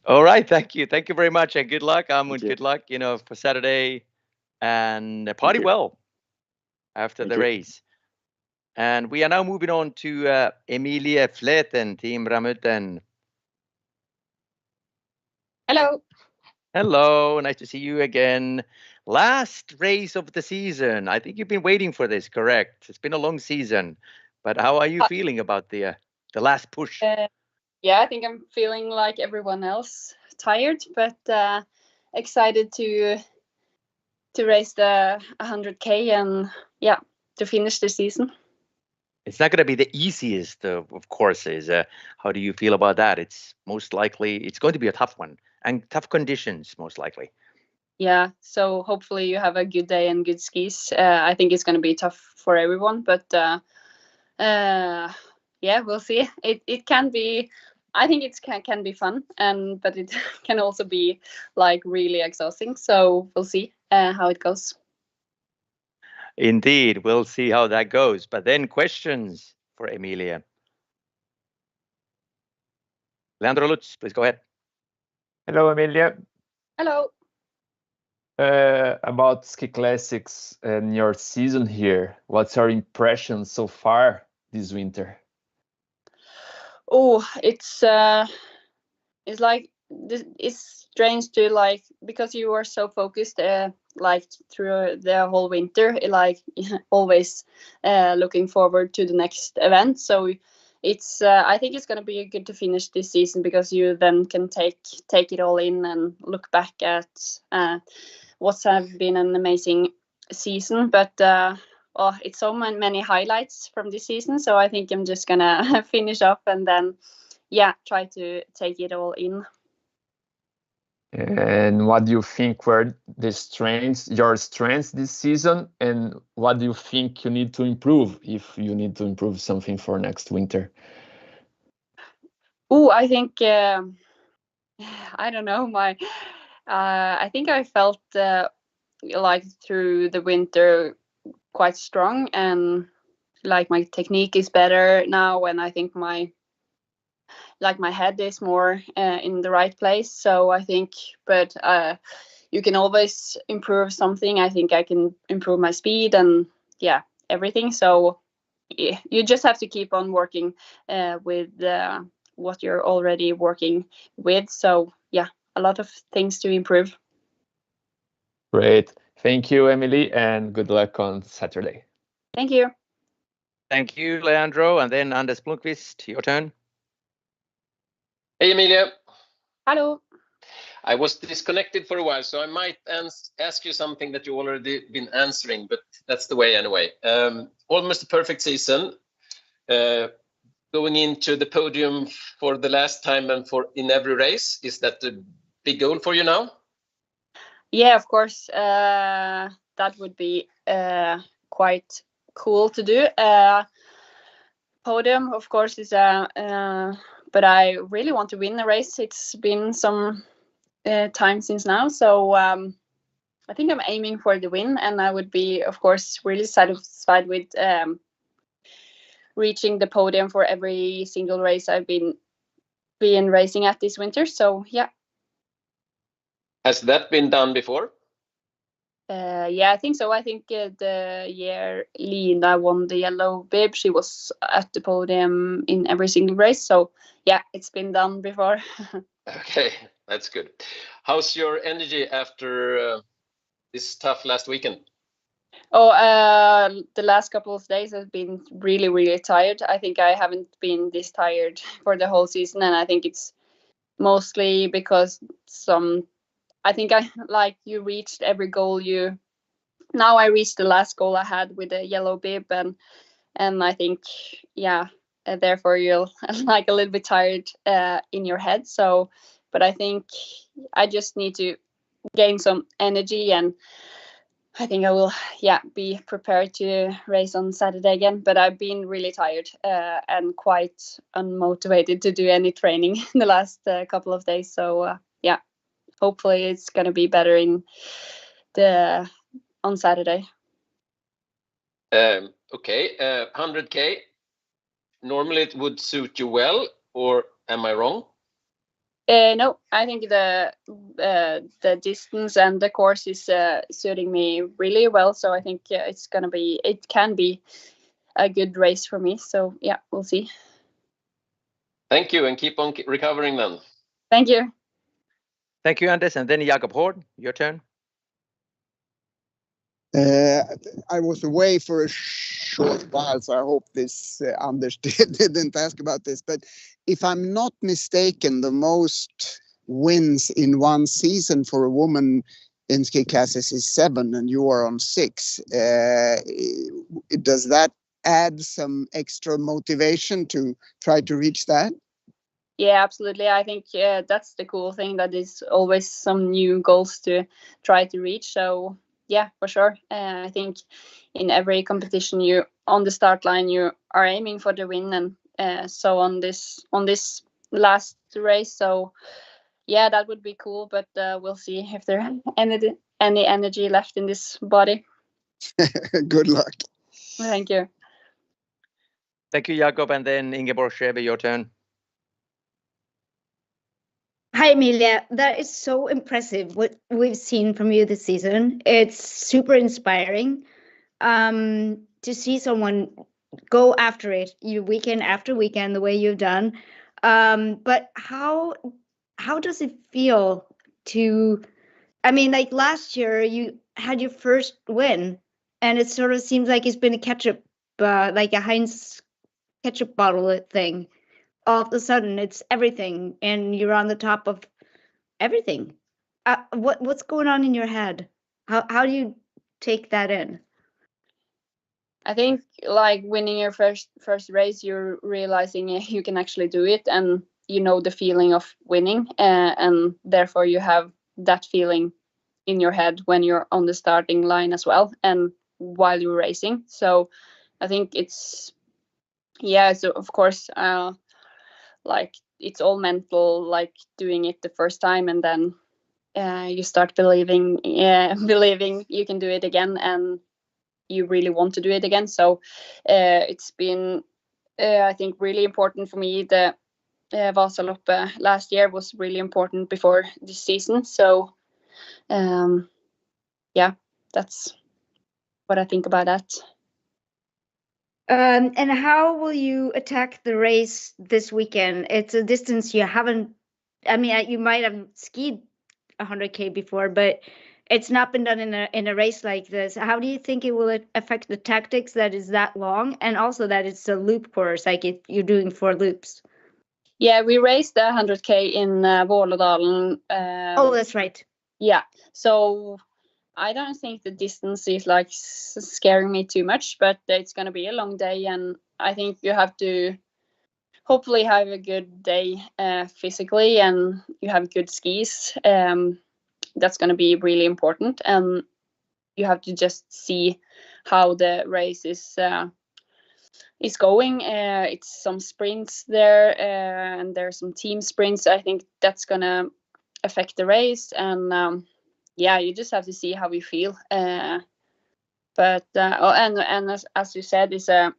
All right, thank you. Thank you very much and good luck, Amund. Good luck, for Saturday and party well after the race. And we are now moving on to Emilie Fleten, Team Ramudden. Hello. Hello, nice to see you again. Last race of the season. I think you've been waiting for this, correct? It's been a long season, but how are you feeling about the last push? Yeah, I think I'm feeling like everyone else, tired, but excited to race the 100K and to finish the season. It's not going to be the easiest of courses. How do you feel about that? It's most likely it's going to be a tough one and tough conditions, most likely. Yeah, so hopefully you have a good day and good skis. I think it's going to be tough for everyone, but we'll see. It can be. I think it can be fun, but it can also be like really exhausting. So we'll see how it goes. Indeed, we'll see how that goes. But then questions for Emilia. Leandro Lutz, please go ahead. Hello, Emilia. Hello. About Ski Classics and your season here, what's your impression so far this winter? Oh, it's like it's strange to like, because you are so focused like through the whole winter, like always looking forward to the next event. So it's I think it's going to be good to finish this season, because you then can take it all in and look back at what's have been an amazing season. But it's so many highlights from this season, so I think I'm just gonna finish up and then try to take it all in. And what do you think were your strengths this season, and what do you think you need to improve, if you need to improve something for next winter? I think I don't know, I think I felt like through the winter quite strong, and like my technique is better now, and I think my head is more in the right place. So I think, but you can always improve something. I think I can improve my speed and everything. So you just have to keep on working with what you're already working with. So a lot of things to improve. Great. Thank you, Emily, and good luck on Saturday. Thank you. Thank you, Leandro. And then Anders Blomqvist, your turn. Hey, Emilia. Hello. I was disconnected for a while, so I might ask you something that you already been answering, but that's the way anyway. Almost a perfect season. Going into the podium for the last time and in every race, is that the big goal for you now? Yeah, of course. That would be quite cool to do. Podium, of course, is but I really want to win the race. It's been some time since now, so I think I'm aiming for the win, and I would be, of course, really satisfied with reaching the podium for every single race I've been racing at this winter. So yeah. Has that been done before? I think so. I think the year Lina won the yellow bib, she was at the podium in every single race. So yeah, it's been done before. Okay, that's good. How's your energy after this tough last weekend? The last couple of days have been really, really tired. I think I haven't been this tired for the whole season, and I think it's mostly because I think you reached every goal now I reached the last goal I had with the yellow bib, and I think therefore you're like a little bit tired in your head. So, but I think I just need to gain some energy, and I think I will be prepared to race on Saturday again. But I've been really tired and quite unmotivated to do any training in the last couple of days. So hopefully it's going to be better on Saturday. Okay, 100K. Normally it would suit you well, or am I wrong? No, I think the distance and the course is suiting me really well. So I think it can be a good race for me. So yeah, we'll see. Thank you, and keep on recovering then. Thank you. Thank you, Anders. And then Jakob Hård, your turn. I was away for a short while, so I hope this Anders didn't ask about this. But if I'm not mistaken, the most wins in one season for a woman in ski classes is 7, and you are on 6. Does that add some extra motivation to try to reach that? Yeah, absolutely. I think that's the cool thing, that is always some new goals to try to reach. So yeah, for sure. I think in every competition, you on the start line, you are aiming for the win, and so on this last race. So yeah, that would be cool. But we'll see if there any energy left in this body. Good luck. Thank you. Thank you, Jakob. And then Ingeborg Schäbe, your turn. Hi, Emilia. That is so impressive what we've seen from you this season. It's super inspiring to see someone go after it, you weekend after weekend, the way you've done. But how does it feel to? I mean, like last year, you had your first win, and it sort of seems like it's been a ketchup, like a Heinz ketchup bottle thing. All of a sudden, it's everything, and you're on the top of everything. What's going on in your head? How do you take that in? I think like winning your first race, you're realizing you can actually do it, and you know the feeling of winning, and therefore you have that feeling in your head when you're on the starting line as well, and while you're racing. So I think it's so of course like it's all mental, like doing it the first time, and then you start believing you can do it again, and you really want to do it again. So it's been I think really important for me. The Vasaloppet last year was really important before this season. So that's what I think about that. And how will you attack the race this weekend? It's a distance you haven't. I mean, you might have skied 100K before, but it's not been done in a race like this. How do you think it will affect the tactics that is that long, and also that it's a loop course, like you're doing 4 loops? Yeah, we raced the 100K in Ragde Dalen. Oh, that's right. Yeah, so I don't think the distance is like scaring me too much, but it's going to be a long day, and I think you have to hopefully have a good day physically, and you have good skis. That's going to be really important, and you have to just see how the race is going. It's some sprints there, and there's some team sprints. I think that's going to affect the race, and you just have to see how we feel. But as you said, it's a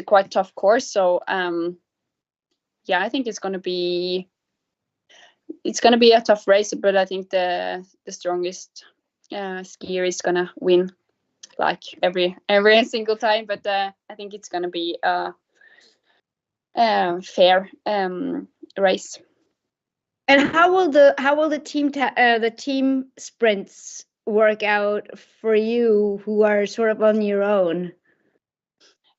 quite tough course. So I think it's going to be a tough race. But I think the strongest skier is going to win, like every single time. But I think it's going to be a fair race. And how will the team sprints work out for you, who are sort of on your own?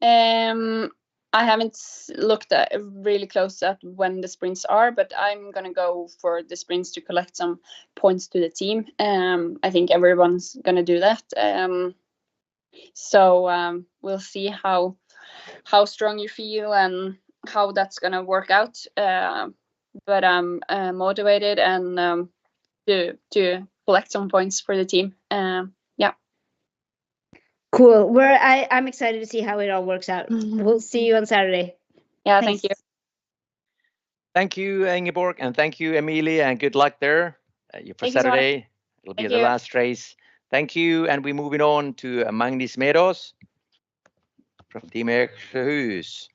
I haven't looked really close at when the sprints are, but I'm gonna go for the sprints to collect some points to the team. I think everyone's gonna do that. So we'll see how strong you feel and how that's gonna work out. But I'm motivated and to collect some points for the team. Cool. I'm excited to see how it all works out. We'll see you on Saturday. Yeah, thank you. Thank you, Ingeborg, and thank you, Emilie, and good luck there for Saturday. It'll be the last race. Thank you, and we're moving on to Magni Smedås from Team Eksjöhus.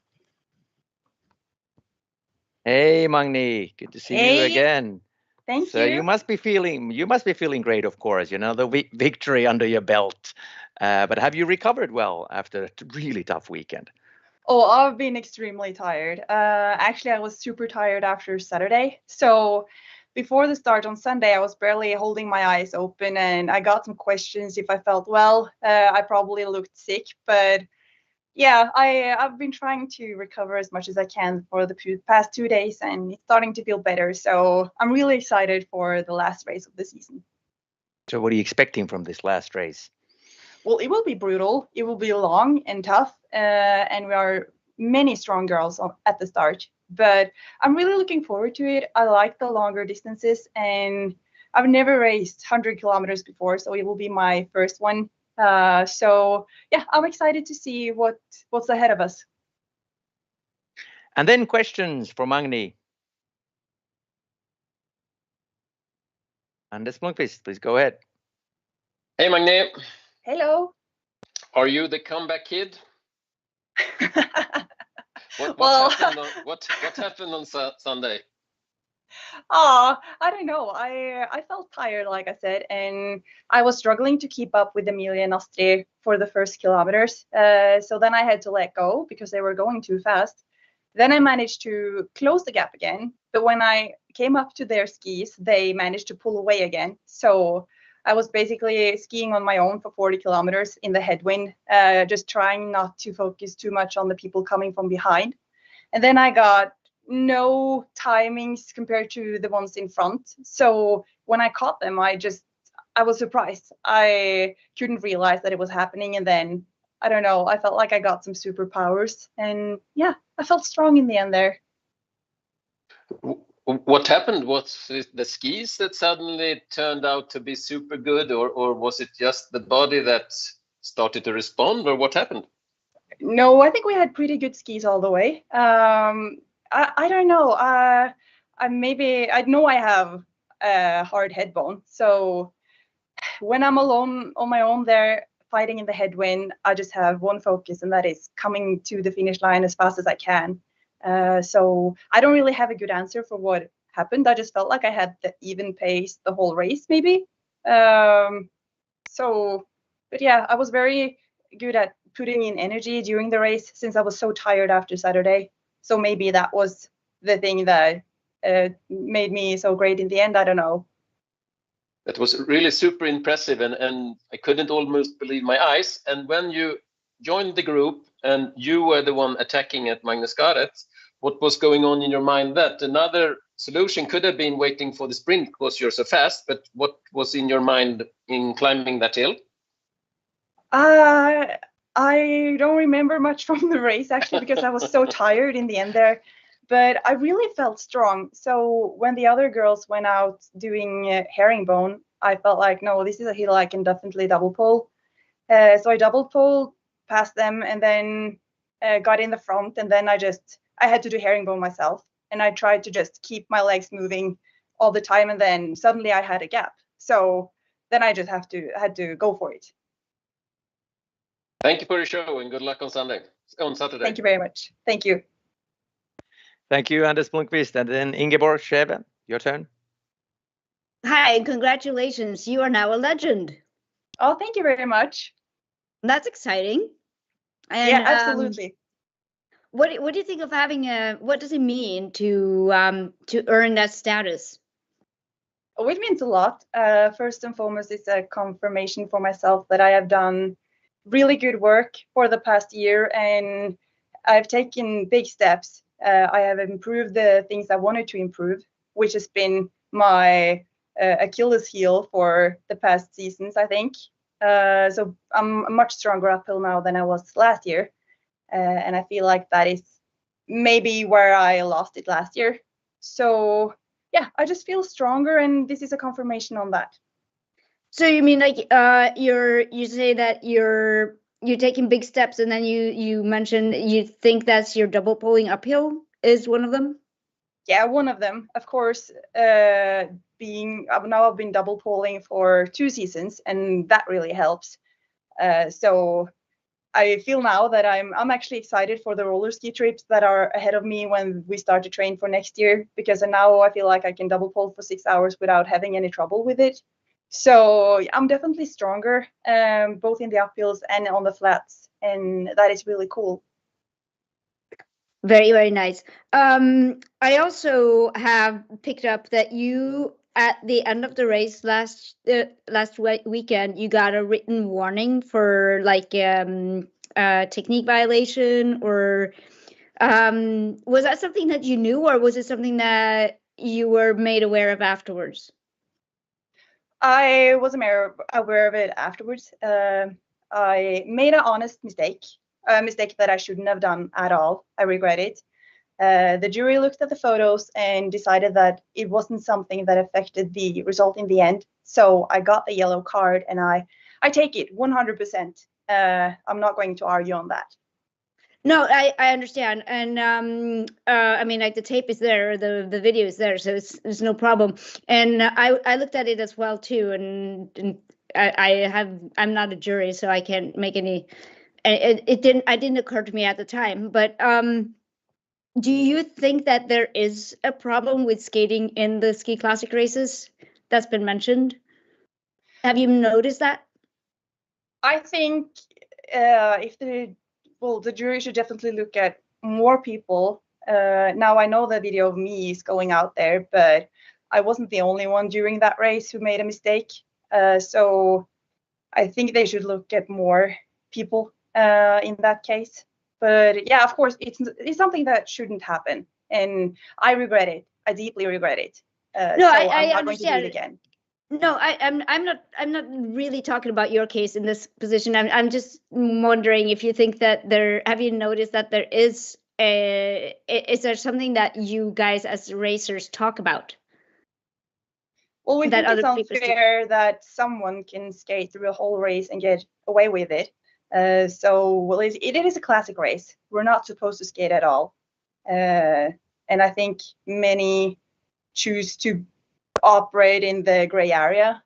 Hey, Magni, good to see you again. Thank you. So you must be feeling great, of course. You know, the victory under your belt. But have you recovered well after a really tough weekend? Oh, I've been extremely tired. Actually, I was super tired after Saturday. So before the start on Sunday, I was barely holding my eyes open, and I got some questions if I felt well. I probably looked sick, but yeah, I've been trying to recover as much as I can for the past 2 days, and it's starting to feel better. So I'm really excited for the last race of the season. So what are you expecting from this last race? Well, it will be brutal. It will be long and tough, and we are many strong girls at the start. But I'm really looking forward to it. I like the longer distances, and I've never raced 100 kilometers before, so it will be my first one. So yeah, I'm excited to see what's ahead of us. And then questions for Magni. Anders Blomqvist, please go ahead. Hey, Magni. Hello. Are you the comeback kid? Well, what happened on Sunday? Oh, I don't know. I felt tired, like I said, and I was struggling to keep up with Emilie and Astrid for the first kilometers. So then I had to let go because they were going too fast. Then I managed to close the gap again, but when I came up to their skis, they managed to pull away again. So I was basically skiing on my own for 40 kilometers in the headwind, just trying not to focus too much on the people coming from behind. And then I got no timings compared to the ones in front. So when I caught them, I was surprised. I couldn't realize that it was happening. And then, I don't know, I felt like I got some superpowers. And yeah, I felt strong in the end there. What happened? Was it the skis that suddenly turned out to be super good, or was it just the body that started to respond, or what happened? No, I think we had pretty good skis all the way. I don't know. I know I have a hard head bone. So when I'm alone on my own there fighting in the headwind, I just have one focus, and that is coming to the finish line as fast as I can. So I don't really have a good answer for what happened. I just felt like I had the even pace the whole race, maybe. But yeah, I was very good at putting in energy during the race since I was so tired after Saturday. So maybe that was the thing that made me so great in the end. I don't know. That was really super impressive, and I couldn't almost believe my eyes. And when you joined the group and you were the one attacking at Magnus Gareth, what was going on in your mind? That another solution could have been waiting for the sprint because you're so fast, but what was in your mind in climbing that hill? I don't remember much from the race, actually, because I was so tired in the end there. But I really felt strong. So when the other girls went out doing herringbone, I felt like, no, this is a hill I can definitely double pull. So I double pulled past them and then got in the front. And then I had to do herringbone myself. And I tried to just keep my legs moving all the time. And then suddenly I had a gap. So then I just had to go for it. Thank you for your show and good luck on Saturday. Thank you very much. Thank you. Thank you, Anders Blomqvist. And then Ingeborg Schäbe, your turn. Hi, and congratulations. You are now a legend. Oh, thank you very much. That's exciting. And, yeah, absolutely. What do you think of having what does it mean to earn that status? Oh, it means a lot. First and foremost, it's a confirmation for myself that I have done really good work for the past year, and I've taken big steps. I have improved the things I wanted to improve, which has been my Achilles heel for the past seasons, I think. So I'm much stronger uphill now than I was last year. And I feel like that is maybe where I lost it last year. So yeah, I just feel stronger, and this is a confirmation on that. So you mean like you say that you're taking big steps, and then you mentioned you think that's your double pulling uphill is one of them? Yeah, one of them. Of course, I've been double pulling for 2 seasons, and that really helps. So I feel now that I'm actually excited for the roller ski trips that are ahead of me when we start to train for next year, because now I feel like I can double pull for 6 hours without having any trouble with it. So I'm definitely stronger, both in the uphills and on the flats, and that is really cool. Very, very nice. I also have picked up that you, at the end of the race last weekend, you got a written warning for like technique violation, or was that something that you knew, or was it something that you were made aware of afterwards? I was aware of it afterwards. I made an honest mistake, a mistake that I shouldn't have done at all. I regret it. The jury looked at the photos and decided that it wasn't something that affected the result in the end. So I got the yellow card, and I take it 100%. I'm not going to argue on that. No, I understand, and I mean, like, the tape is there, the video is there, so it's no problem. And I looked at it as well too, and I'm not a jury, so I can't make any. It didn't occur to me at the time. But do you think that there is a problem with skating in the ski classic races that's been mentioned? Have you noticed that? I think if the jury should definitely look at more people. Now I know the video of me is going out there, but I wasn't the only one during that race who made a mistake. So I think they should look at more people in that case. But yeah, of course, it's something that shouldn't happen, and I regret it. I deeply regret it. No, so I I'm not understand. going to do it again. No, I'm not really talking about your case in this position. I'm just wondering if you think that have you noticed that there is there something that you guys as racers talk about? Well, we that think it's other people unfair that someone can skate through a whole race and get away with it. Well, it is a classic race. We're not supposed to skate at all. And I think many choose to operate in the gray area.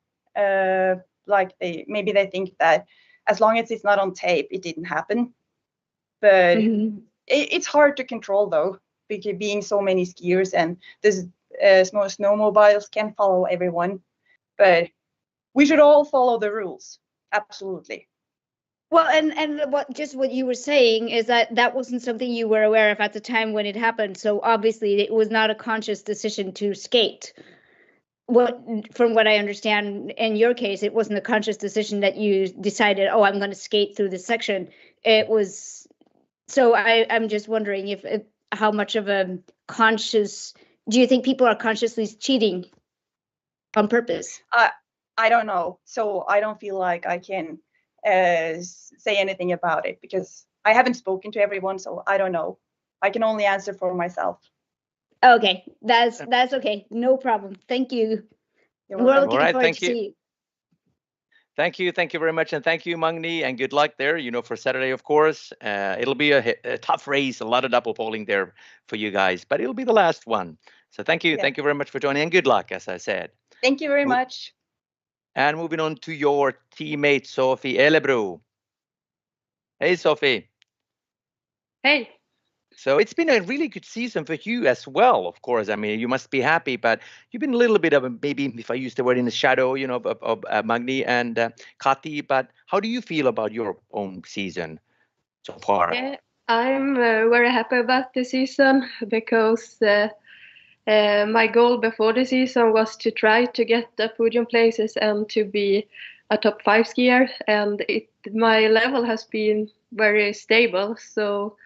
Like maybe they think that as long as it's not on tape, it didn't happen. But it's hard to control though, because being so many skiers and this snowmobiles can follow everyone. But we should all follow the rules. Absolutely. Well, and what you were saying is that wasn't something you were aware of at the time when it happened. So obviously it was not a conscious decision to skate. From what I understand, in your case, it wasn't a conscious decision that you decided, oh, I'm going to skate through this section. It was. So I'm just wondering if how much of a conscious. Do you think people are consciously cheating on purpose? I don't know. So I don't feel like I can say anything about it because I haven't spoken to everyone, so I don't know. I can only answer for myself. Okay, that's okay. No problem. Thank you. We're looking forward to see you. Thank you very much, and thank you, Magni, and good luck there. For Saturday, of course, it'll be a tough race, a lot of double polling there for you guys, but it'll be the last one. So thank you very much for joining, and good luck, as I said. Thank you very much. And moving on to your teammate, Sofie Elebro. Hey, Sophie. Hey. So it's been a really good season for you as well, of course. I mean, you must be happy, but you've been a little bit of maybe, if I use the word, in the shadow, of Magni and Kati. But how do you feel about your own season so far? Yeah, I'm very happy about the season because my goal before the season was to try to get the podium places and to be a top 5 skier. And my level has been very stable. So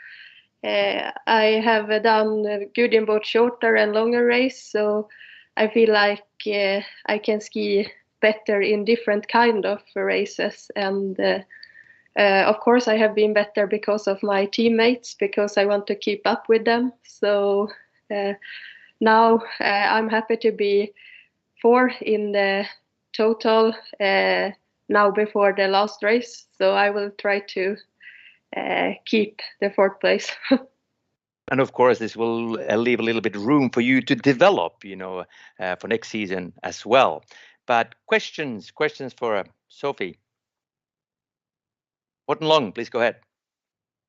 I have done good in both shorter and longer race, so I feel like I can ski better in different kind of races. And of course, I have been better because of my teammates, because I want to keep up with them. So now I'm happy to be 4 in the total now before the last race. So I will try to keep the 4th place. And of course, this will leave a little bit of room for you to develop, for next season as well. But questions for Sophie. Morten Long, please go ahead.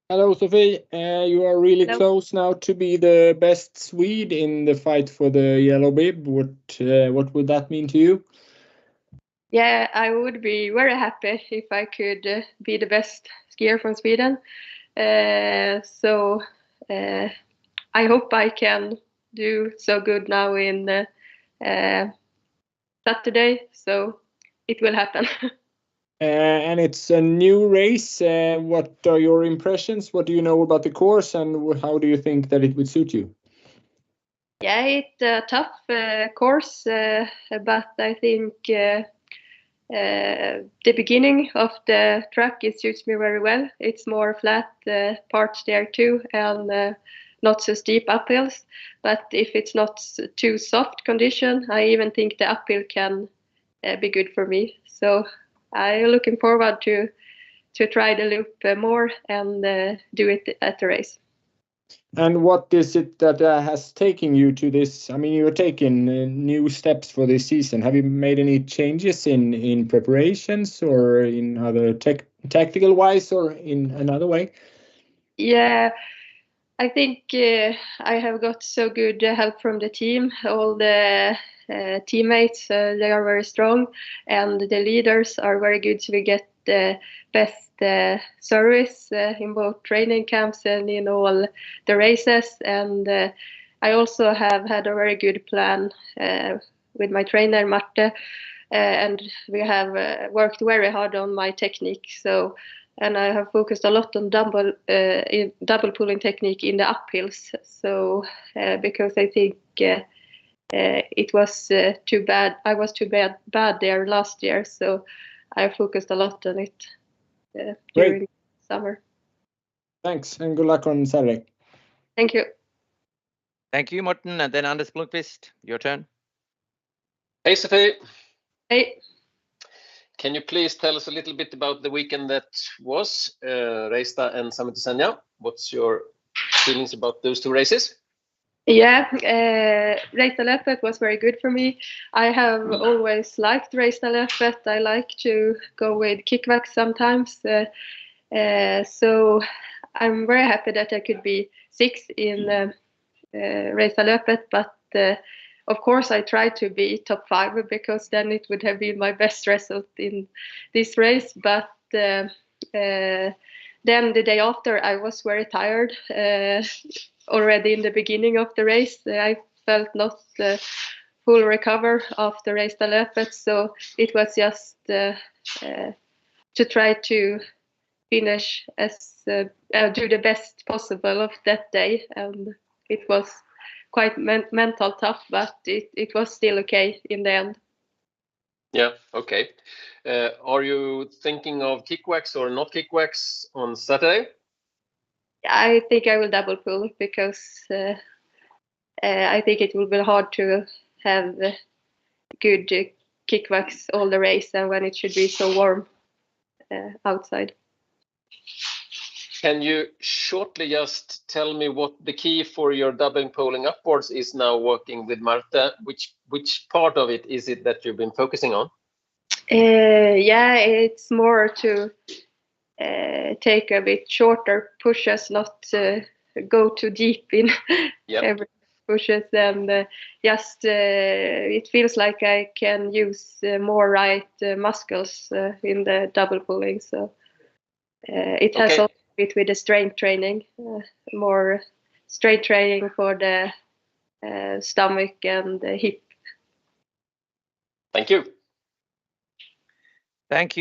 Hello, Sophie. You are really close now to be the best Swede in the fight for the yellow bib. What would that mean to you? Yeah, I would be very happy if I could be the best skier from Sweden. So I hope I can do so good now in Saturday. So it will happen. And it's a new race. What are your impressions? What do you know about the course, and how do you think that it would suit you? Yeah, it's a tough course, but I think the beginning of the track, it suits me very well. It's more flat parts there too, and not so steep uphills. But if it's not too soft condition, I even think the uphill can be good for me. So I'm looking forward to try the loop more and do it at the race. And what is it that has taken you to this? I mean, you're taking new steps for this season. Have you made any changes in preparations or in other tactical wise or in another way? Yeah, I think I have got so good help from the team. All the teammates, they are very strong, and the leaders are very good. So we get the best service in both training camps and in all the races. And I also have had a very good plan with my trainer Marte, and we have worked very hard on my technique. So, and I have focused a lot on double pulling technique in the uphills. So because I think it was too bad. I was too bad there last year, so I focused a lot on it during summer. Thanks, and good luck on Saturday. Thank you. Thank you, Morten. And then Anders Blomqvist, your turn. Hey, Sophie. Hey. Can you please tell us a little bit about the weekend that was, Reista and Summit Senja? What's your feelings about those two races? Yeah, Janteloppet was very good for me. I have always liked Janteloppet. I like to go with kickback sometimes. So I'm very happy that I could be 6th in Janteloppet, but of course I tried to be top 5 because then it would have been my best result in this race. But then the day after I was very tired. Already in the beginning of the race, I felt not full recover after Janteloppet, so it was just to try to finish as do the best possible of that day, and it was quite mental tough, but it was still okay in the end. Yeah, okay. Are you thinking of kickbacks or not kickbacks on Saturday? I think I will double pull because I think it will be hard to have good kickbacks all the race and when it should be so warm outside. Can you shortly just tell me what the key for your double pulling upwards is now working with Marte? Which part of it is it that you've been focusing on? Yeah, it's more to take a bit shorter pushes, not go too deep in every pushes, and just it feels like I can use more right muscles in the double pulling. So it has also a bit with the strength training, more strength training for the stomach and the hip. Thank you. Thank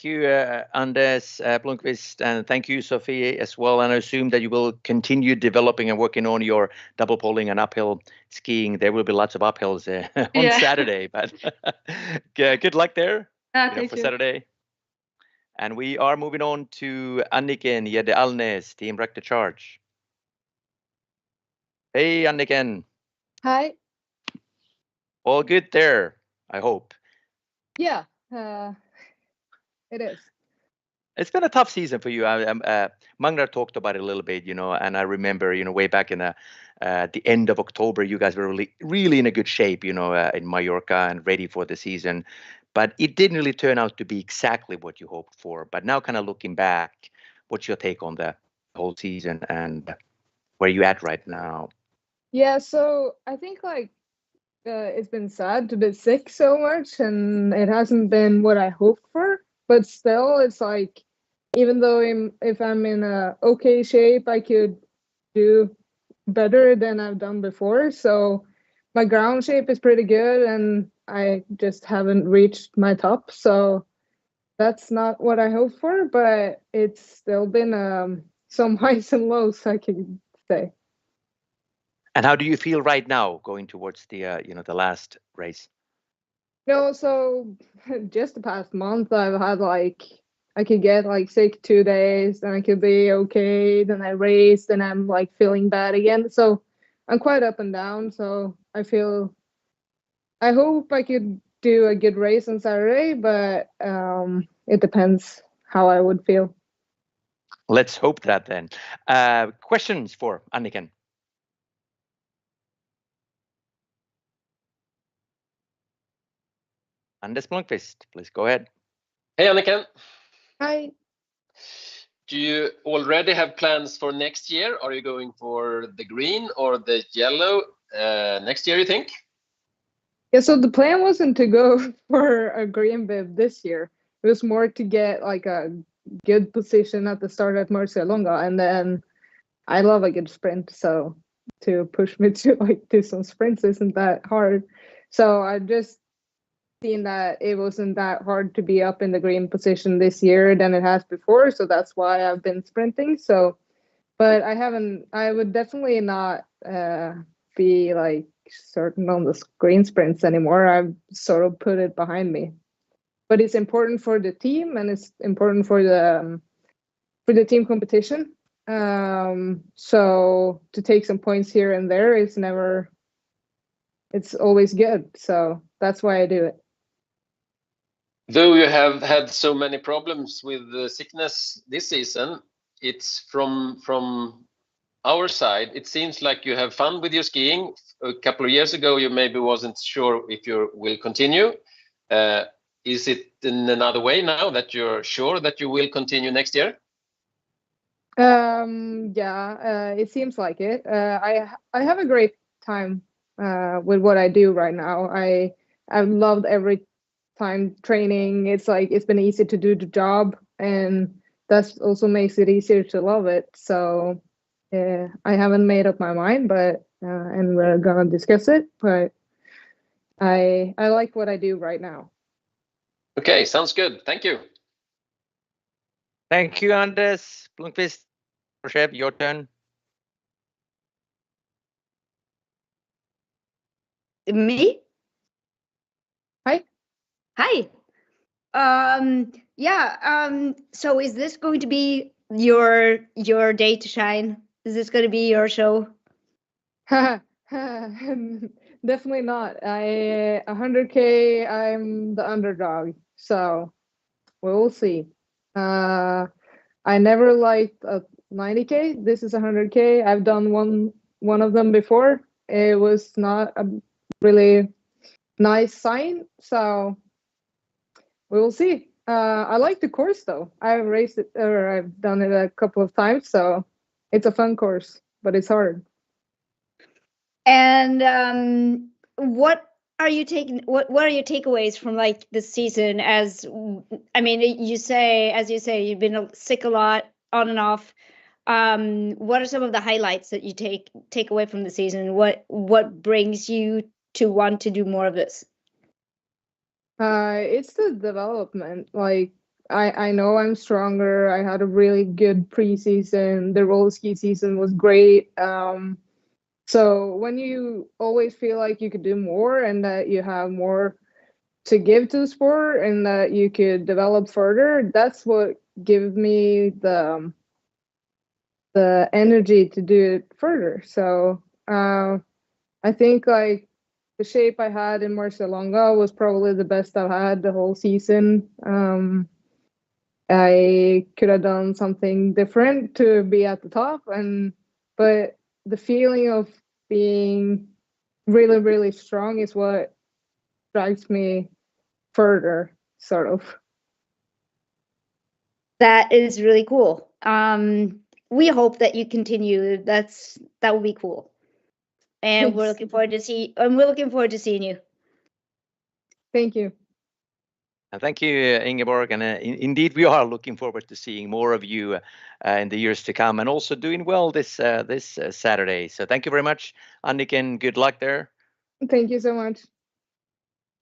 you, Anders Blomqvist, and thank you, Sophie, as well. And I assume that you will continue developing and working on your double poling and uphill skiing. There will be lots of uphills on Saturday, but good luck there for Saturday. And we are moving on to Annikken, the Alnes team, Ragde Charge. Hey, Annikken. Hi. All good there, I hope. Yeah. It is. It's been a tough season for you. Magnar talked about it a little bit, and I remember, way back in the end of October, you guys were really in a good shape, in Mallorca and ready for the season. But it didn't really turn out to be exactly what you hoped for. But now kind of looking back, what's your take on the whole season and where you at right now? Yeah, so I think it's been sad to be sick so much and it hasn't been what I hoped for. But still, it's like, even though if I'm in a okay shape, I could do better than I've done before. So my ground shape is pretty good and I just haven't reached my top. So that's not what I hoped for, but it's still been some highs and lows, I can say. And how do you feel right now going towards the the last race? No, so just the past month I've had I could get sick 2 days and I could be okay, then I raced and I'm feeling bad again. So I'm quite up and down. So I hope I could do a good race on Saturday, but it depends how I would feel. Let's hope that then. Questions for Annikken? Anders Blomqvist, please go ahead. Hey, Annikken. Hi. Do you already have plans for next year? Are you going for the green or the yellow next year, you think? Yeah, so the plan wasn't to go for a green bib this year. It was more to get like a good position at the start at Murciélonga, and then I love a good sprint, so to push me to like do some sprints isn't that hard. So I just seen that it wasn't that hard to be up in the green position this year than it has before, so that's why I've been sprinting. So, but I would definitely not be like certain on the green sprints anymore. I've sort of put it behind me. But it's important for the team, and it's important for the team competition. So to take some points here and there it's always good. So that's why I do it. Though you have had so many problems with the sickness this season, it's from our side. It seems like you have fun with your skiing. A couple of years ago, you maybe wasn't sure if you will continue. Is it in another way now that you're sure that you will continue next year? It seems like it. I have a great time with what I do right now. I've loved every time training. It's like it's been easy to do the job, and that also makes it easier to love it. So I haven't made up my mind, but and we're gonna discuss it. But I like what I do right now. Okay, sounds good. Thank you. Thank you, Anders Blomqvist. Chef, your turn. Me? Hi. Hi. So is this going to be your day to shine? Is this going to be your show? Definitely not. 100K, I'm the underdog, so we'll see. I never liked a 90K. This is 100K. I've done one of them before. It was not a really nice sign, so we will see. I like the course though. I've raced it, or I've done it a couple of times, so it's a fun course, but it's hard. And what are you taking? What are your takeaways from like the season? As you say, you've been sick a lot, on and off. What are some of the highlights that you take away from the season? What brings you to want to do more of this? It's the development. Like I know I'm stronger. I had a really good preseason. The roller ski season was great. So when you always feel like you could do more and that you have more to give to the sport and that you could develop further, that's what gives me the energy to do it further. So I think like the shape I had in Murciélonga was probably the best I've had the whole season. I could have done something different to be at the top, but the feeling of being really, really strong is what drives me further, sort of. That is really cool. We hope that you continue. That would be cool. And Thanks. we're looking forward to seeing you. Thank you. Thank you, Ingeborg. And indeed, we are looking forward to seeing more of you in the years to come, and also doing well this Saturday. So thank you very much, Annikken. Good luck there. Thank you so much.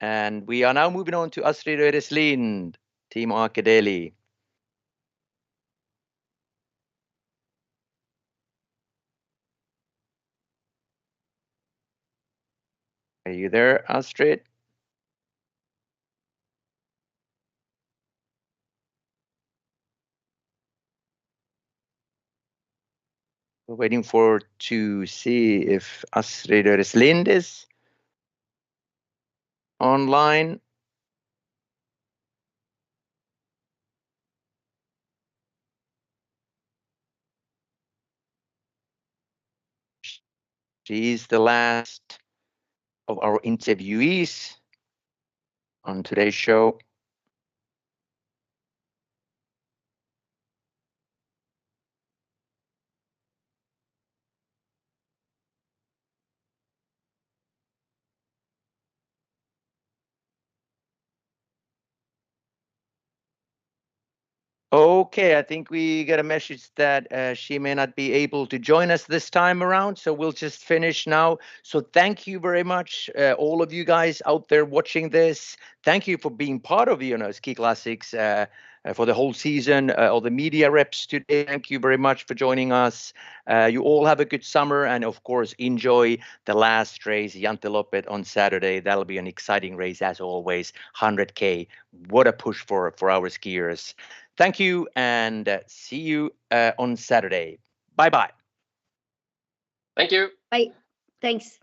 And we are now moving on to Astrid Øyre Slind, Team Aker Daehlie. Are you there, Astrid? We're waiting to see if Astrid Øyre Slind is online. She's the last of our interviewees on today's show. Okay, I think we got a message that she may not be able to join us this time around, so we'll just finish now. So thank you very much, all of you guys out there watching this. Thank you for being part of, Ski Classics for the whole season, all the media reps today. Thank you very much for joining us. You all have a good summer, and of course, enjoy the last race, Janteloppet, on Saturday. That'll be an exciting race as always, 100K. What a push for our skiers. Thank you, and see you on Saturday. Bye-bye. Thank you. Bye. Thanks.